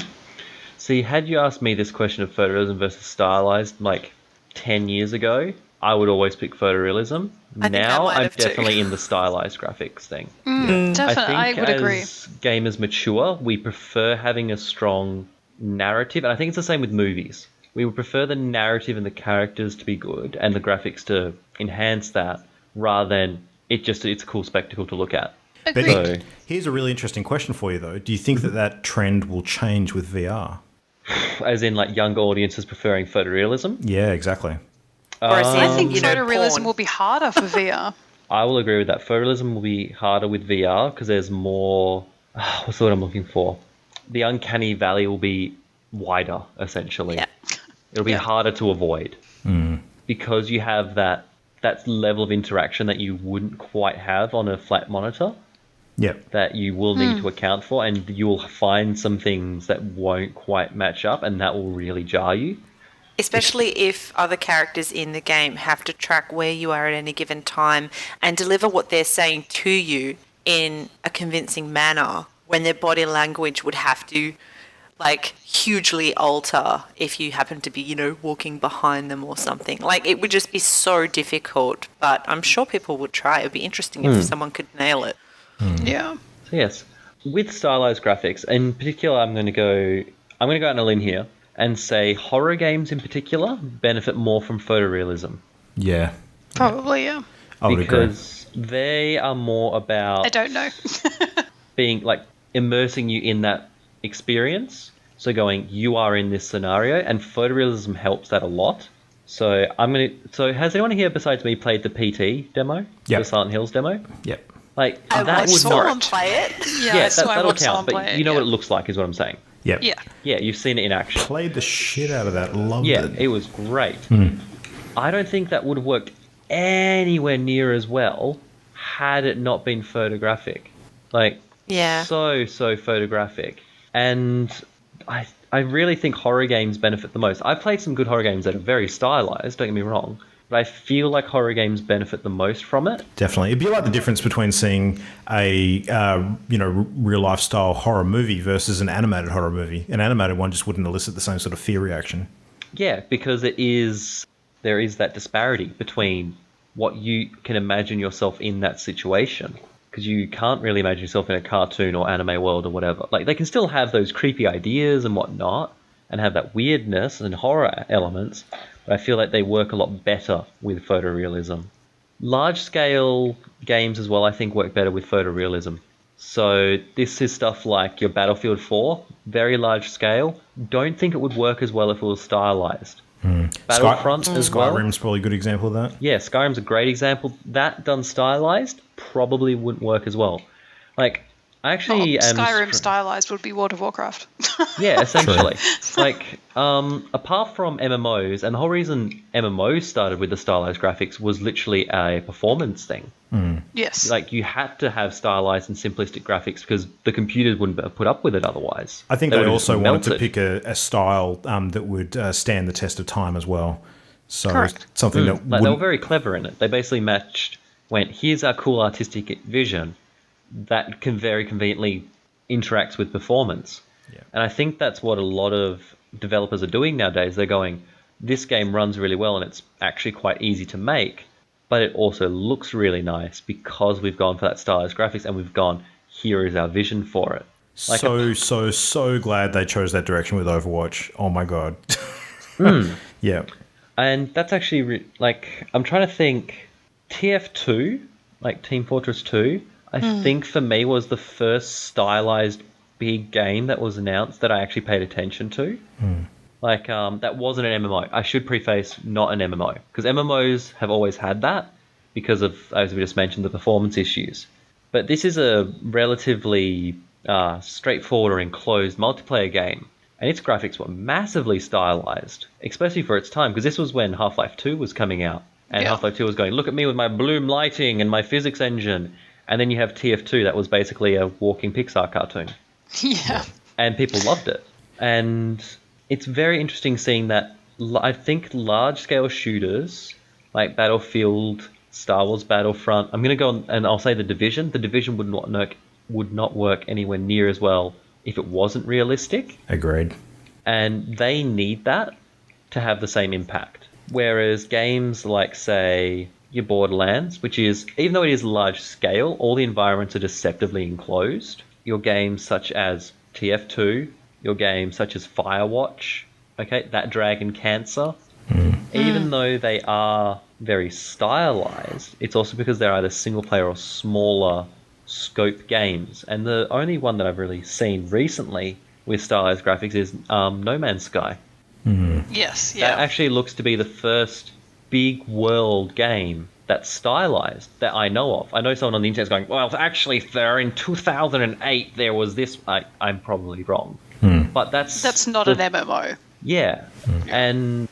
See, had you asked me this question of photorealism versus stylized like 10 years ago, I would always pick photorealism. Now I'm definitely in the stylized graphics thing. Definitely, I think I would agree. as gamers mature, we prefer having a strong narrative, and I think it's the same with movies. We would prefer the narrative and the characters to be good and the graphics to enhance that, rather than it's a cool spectacle to look at. But here's a really interesting question for you, though. Do you think that trend will change with VR? As in, like, younger audiences preferring photorealism? Yeah, exactly. I think photorealism will be harder for VR. I will agree with that. Photorealism will be harder with VR because there's more... what's the word I'm looking for? The uncanny valley will be wider, essentially. Yeah. It'll be harder to avoid. Because you have that level of interaction that you wouldn't quite have on a flat monitor. Yep. That you will need to account for, and you'll find some things that won't quite match up, and that will really jar you. Especially if other characters in the game have to track where you are at any given time and deliver what they're saying to you in a convincing manner, when their body language would have to, like, hugely alter if you happen to be, walking behind them or something. Like, it would just be so difficult, but I'm sure people would try. It would be interesting if someone could nail it. Yeah. So yes, with stylized graphics, in particular, I'm going to go out on a limb here and say horror games in particular benefit more from photorealism. Yeah. Probably, yeah. I would because they are more about... I don't know. being, like, immersing you in that experience. So going, you are in this scenario, and photorealism helps that a lot. So has anyone here besides me played the PT demo? Yep. The Silent Hills demo? Yep. Like, I that watched would someone not... play it. Yeah, that'll count, but you know what it looks like is what I'm saying. Yep. Yeah. Yeah, you've seen it in action. Played the shit out of that. Loved Yeah, it. it was great. I don't think that would have worked anywhere near as well had it not been photographic. Like, so photographic. And I really think horror games benefit the most. I've played some good horror games that are very stylized, don't get me wrong, but I feel like horror games benefit the most from it. Definitely. It'd be like the difference between seeing a real life style horror movie versus an animated horror movie. An animated one just wouldn't elicit the same sort of fear reaction. Yeah, because there is that disparity between what you can imagine yourself in that situation. Because you can't really imagine yourself in a cartoon or anime world or whatever. Like, they can still have those creepy ideas and whatnot, and have that weirdness and horror elements, but I feel like they work a lot better with photorealism. Large-scale games as well, I think, work better with photorealism. So this is stuff like your Battlefield 4, very large scale. Don't think it would work as well if it was stylized. Battlefront as well. Skyrim's probably a good example of that. Yeah, Skyrim's a great example. That done stylized probably wouldn't work as well. Like, I actually Skyrim stylized would be World of Warcraft. Yeah, essentially. Like, apart from MMOs, and the whole reason MMOs started with the stylized graphics was literally a performance thing. Yes. Like, you had to have stylized and simplistic graphics because the computers wouldn't have put up with it otherwise. I think they also wanted to pick a style that would stand the test of time as well. So correct. Something that like, they were very clever in it. They basically went, here's our cool artistic vision that can very conveniently interacts with performance. Yeah. And I think that's what a lot of developers are doing nowadays. They're going, this game runs really well and it's actually quite easy to make, but it also looks really nice because we've gone for that stylized graphics and we've gone, here is our vision for it. Like so glad they chose that direction with Overwatch. Oh my god. Yeah. And that's actually, I'm trying to think, TF2, like Team Fortress 2, I think for me was the first stylized big game that was announced that I actually paid attention to. Like, that wasn't an MMO. I should preface, not an MMO. Because MMOs have always had that because of, as we just mentioned, the performance issues. But this is a relatively straightforward or enclosed multiplayer game and its graphics were massively stylized, especially for its time, because this was when Half-Life 2 was coming out, and Half-Life 2 was going, look at me with my bloom lighting and my physics engine, and then you have TF2 that was basically a walking Pixar cartoon. Yeah. And people loved it. And it's very interesting seeing that. I think large-scale shooters like Battlefield, Star Wars Battlefront, I'm going to go on, and I'll say The Division. The Division would not work anywhere near as well if it wasn't realistic. Agreed. And they need that to have the same impact. Whereas games like, say, your Borderlands, which is, even though it is large scale, all the environments are deceptively enclosed. Your games such as TF2, your games such as Firewatch, okay, That Dragon Cancer, even though they are very stylized, it's also because they're either single player or smaller scope games. And the only one that I've really seen recently with stylized graphics is No Man's Sky. Yes, yeah. That actually looks to be the first big world game that's stylized that I know of. I know someone on the internet's going, well, actually, in 2008 there was this. I'm probably wrong. But that's not an MMO. Yeah. And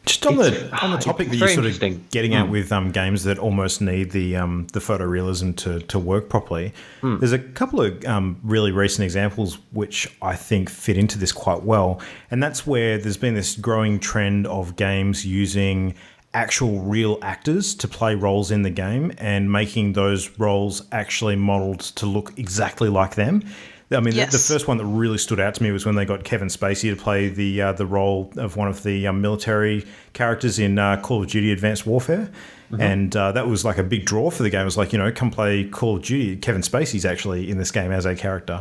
just on the topic that you're sort of getting at with games that almost need the photorealism to work properly, there's a couple of really recent examples which I think fit into this quite well, and that's where there's been this growing trend of games using actual real actors to play roles in the game and making those roles actually modeled to look exactly like them. I mean, the first one that really stood out to me was when they got Kevin Spacey to play the role of one of the military characters in Call of Duty Advanced Warfare. And that was like a big draw for the game. It was like, come play Call of Duty. Kevin Spacey's actually in this game as a character,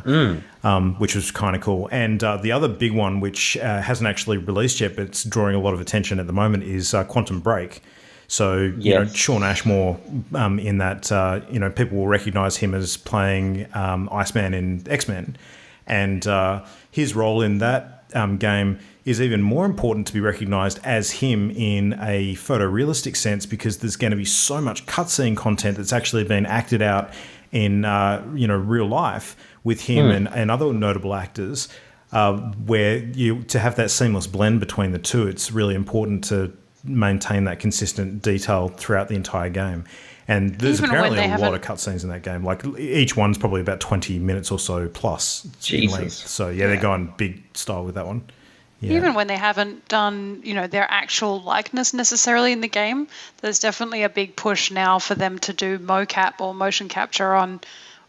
which was kind of cool. And the other big one, which hasn't actually released yet, but it's drawing a lot of attention at the moment, is Quantum Break. So, Sean Ashmore in that, people will recognise him as playing Iceman in X-Men. And his role in that game is even more important to be recognised as him in a photorealistic sense, because there's going to be so much cutscene content that's actually been acted out in, real life with him and other notable actors, where to have that seamless blend between the two, it's really important to maintain that consistent detail throughout the entire game. And there's apparently a lot of cutscenes in that game. Like each one's probably about 20 minutes or so plus in length. So they're going big style with that one. Yeah. Even when they haven't done, their actual likeness necessarily in the game, there's definitely a big push now for them to do mocap or motion capture on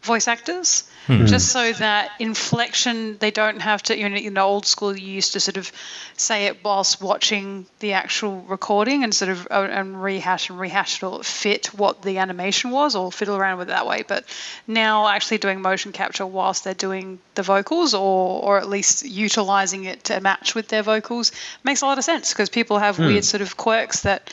voice actors, just so that inflection, they don't have to, in the old school, you used to sort of say it whilst watching the actual recording and sort of and rehash it or fit what the animation was or fiddle around with it that way. But now actually doing motion capture whilst they're doing the vocals or at least utilizing it to match with their vocals makes a lot of sense, because people have weird sort of quirks that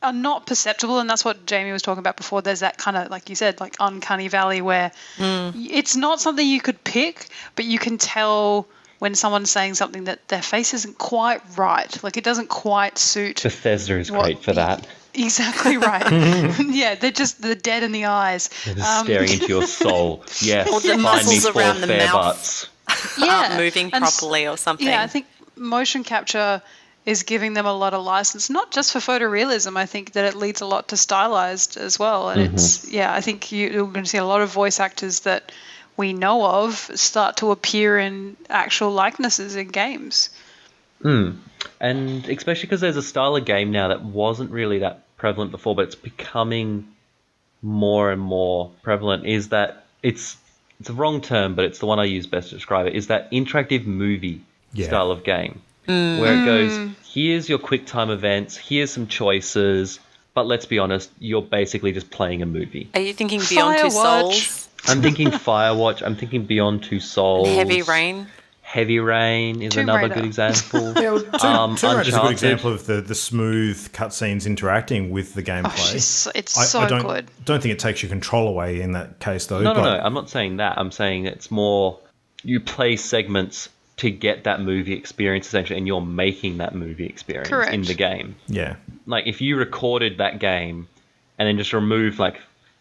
are not perceptible, and that's what Jamie was talking about before. There's that kind of, like you said, like uncanny valley where it's not something you could pick, but you can tell when someone's saying something that their face isn't quite right. Like it doesn't quite suit. Bethesda is great for that. Exactly right. Yeah, they're dead in the eyes. They're just staring into your soul. Yes, or the muscles around the mouth butts. aren't moving properly or something. Yeah, I think motion capture is giving them a lot of license, not just for photorealism. I think that it leads a lot to stylized as well. And I think you're going to see a lot of voice actors that we know of start to appear in actual likenesses in games. And especially because there's a style of game now that wasn't really that prevalent before, but it's becoming more and more prevalent, is that it's a wrong term, but it's the one I use best to describe it, is that interactive movie style of game. Where it goes, here's your quick time events, here's some choices, but let's be honest, you're basically just playing a movie. Are you thinking Beyond Two Souls? I'm thinking Firewatch, I'm thinking Beyond Two Souls. Heavy Rain? Heavy Rain is another good example. Tomb Raider is a good example of the smooth cutscenes interacting with the gameplay. Good. I don't think it takes your control away in that case, though. No, I'm not saying that. I'm saying it's more you play segments to get that movie experience, essentially, and you're making that movie experience in the game. Yeah. Like, if you recorded that game and then just removed, like,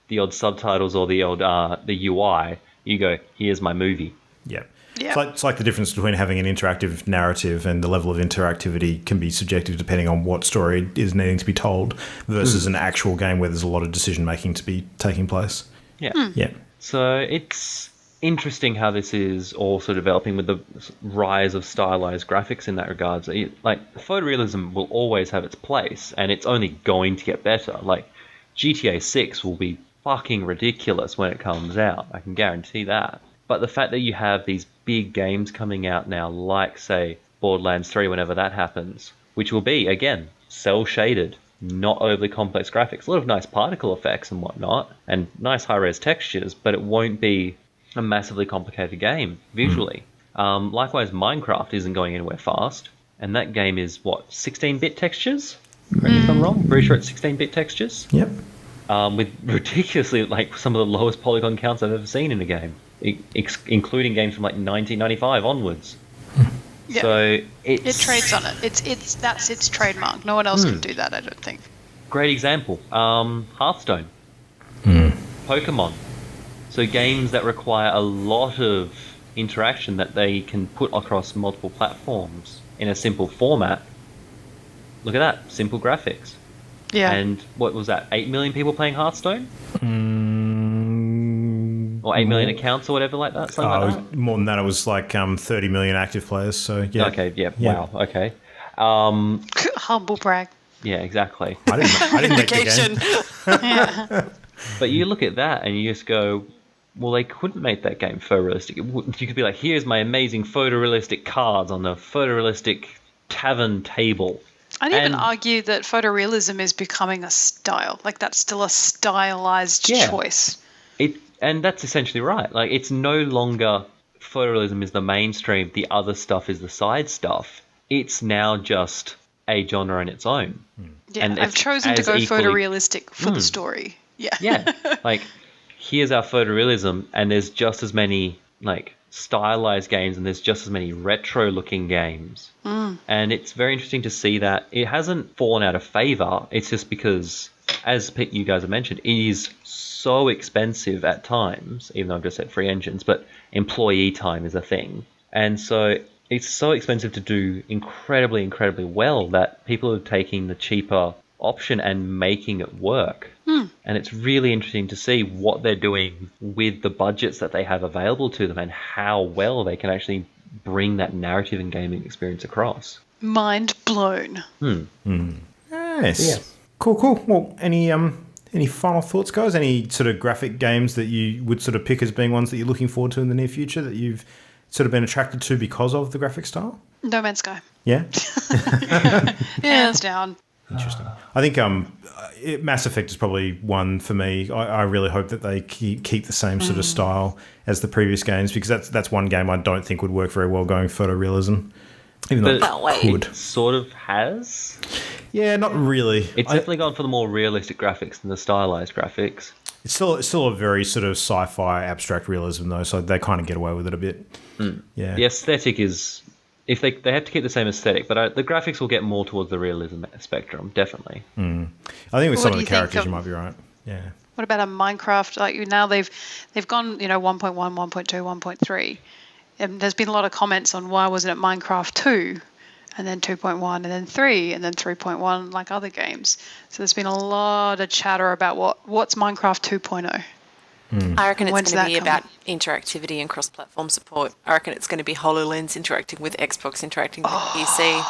the odd subtitles or the odd the UI, you go, here's my movie. Yeah. Yeah. It's like the difference between having an interactive narrative and the level of interactivity can be subjective depending on what story is needing to be told versus an actual game where there's a lot of decision making to be taking place. Yeah. Yeah. So it's interesting how this is also developing with the rise of stylized graphics in that regard. So photorealism will always have its place, and it's only going to get better. Like GTA 6 will be fucking ridiculous when it comes out. I can guarantee that. But the fact that you have these big games coming out now, like, say, Borderlands 3, whenever that happens, which will be, again, cel-shaded, not overly complex graphics, a lot of nice particle effects and whatnot, and nice high-res textures, but it won't be a massively complicated game, visually. Likewise, Minecraft isn't going anywhere fast, and that game is, 16-bit textures? Correct me if I'm wrong. Pretty sure it's 16-bit textures. Yep. With ridiculously, some of the lowest polygon counts I've ever seen in a game. Including games from 1995 onwards. Yeah. So It trades on it. That's its trademark. No one else can do that, I don't think. Great example. Hearthstone. Pokemon. So games that require a lot of interaction that they can put across multiple platforms in a simple format. Look at that. Simple graphics. Yeah. And what was that? 8 million people playing Hearthstone? Or 8 million accounts or whatever like that? Something like that? More than that, it was 30 million active players. So, yeah. Okay, yeah, wow, okay. Humble brag. Yeah, exactly. I didn't make the game. But you look at that and you just go, well, they couldn't make that game photorealistic. You could be like, here's my amazing photorealistic cards on the photorealistic tavern table. I'd even argue that photorealism is becoming a style. That's still a stylized choice. And that's essentially right. It's no longer photorealism is the mainstream, the other stuff is the side stuff. It's now just a genre in its own. Yeah, and I've chosen to go photorealistic for the story. Yeah. Yeah. Here's our photorealism, and there's just as many, stylized games, and there's just as many retro-looking games. And it's very interesting to see that it hasn't fallen out of favor. It's just because, as you guys have mentioned, it is so expensive at times, even though I've just said free engines, but employee time is a thing. And so it's so expensive to do incredibly, incredibly well that people are taking the cheaper option and making it work. And it's really interesting to see what they're doing with the budgets that they have available to them and how well they can actually bring that narrative and gaming experience across. Mind blown. Nice. Yeah. Cool. Well, any final thoughts, guys? Any sort of graphic games that you would sort of pick as being ones that you're looking forward to in the near future that you've sort of been attracted to because of the graphic style? No Man's Sky. Yeah? Hands down. Interesting. I think Mass Effect is probably one for me. I really hope that they keep the same sort of style as the previous games, because that's one game I don't think would work very well going photorealism. Even though it could. Sort of has. Yeah, not really. It's definitely gone for the more realistic graphics than the stylized graphics. It's still a very sort of sci-fi abstract realism though, so they kind of get away with it a bit. Yeah. The aesthetic is, if they have to keep the same aesthetic, but the graphics will get more towards the realism spectrum, definitely. I think with some of the characters you might be right. Yeah. What about a Minecraft? Now they've gone 1.1, 1.2, 1.3. And there's been a lot of comments on why wasn't it Minecraft 2 and then 2.1 and then 3 and then 3.1 like other games. So there's been a lot of chatter about what's Minecraft 2.0. I reckon it's When's going to that be coming? about interactivity and cross-platform support. I reckon it's going to be HoloLens interacting with Xbox, interacting with PC.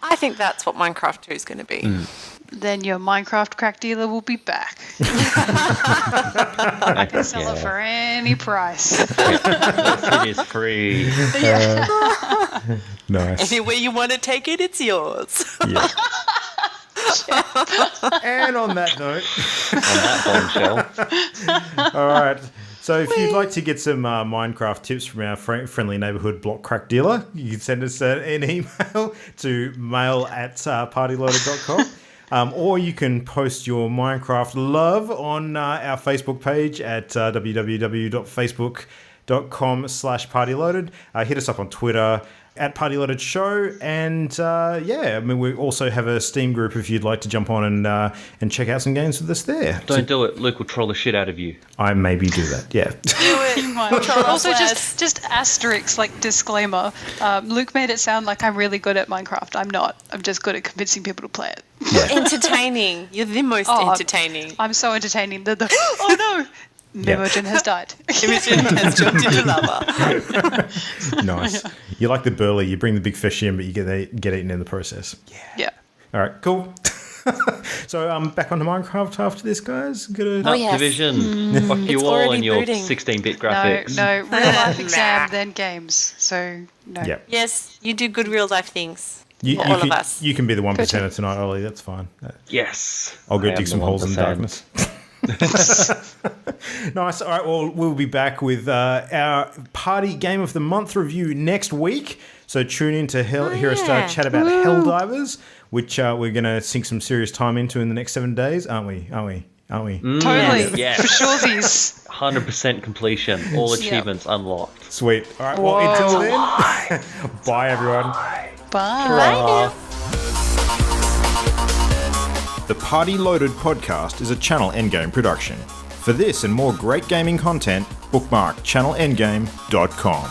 I think that's what Minecraft 2 is going to be. Then your Minecraft crack dealer will be back. I can sell it for any price. It is free. Nice. Anywhere you want to take it, it's yours. Yeah. And on that note, On that bombshell. all right. So if you'd like to get some Minecraft tips from our friendly neighbourhood block crack dealer, you can send us an email to mail@partyloaded.com. Or you can post your Minecraft love on our Facebook page at www.facebook.com/partyloaded. Hit us up on Twitter. at Party Loaded Show. And I mean, we also have a Steam group if you'd like to jump on and check out some games with us there. Don't do it. Luke will troll the shit out of you. I maybe do that, yeah. You might. Also, just asterisks, like disclaimer. Luke made it sound like I'm really good at Minecraft. I'm not. I'm just good at convincing people to play it. Yeah. Entertaining. You're the most entertaining. I'm so entertaining. Oh no! Imogen has died. Imogen has jumped into lava. Nice. You like the burley. You bring the big fish in, but you get eaten in the process. Yeah. All right, cool. So back onto Minecraft after this, guys. Yes. Division. Fuck you It's all already and your brooding. 16-bit graphics. No, real life exam, then games. So no. Yeah. Yes, you do good real life things. You For all can, of us. You can be the 1%er tonight, Ollie. That's fine. Yes. I'll go I am dig some the holes in the 1%. darkness. Nice. All right. Well, we'll be back with our Party Game of the Month review next week. So tune in to hear us chat about Helldivers, which we're going to sink some serious time into in the next 7 days, aren't we? Totally. Yes. For sure these. 100% completion. All achievements unlocked. Sweet. All right. Well, until then, bye everyone. Bye. The Party Loaded podcast is a Channel Endgame production. For this and more great gaming content, bookmark channelendgame.com.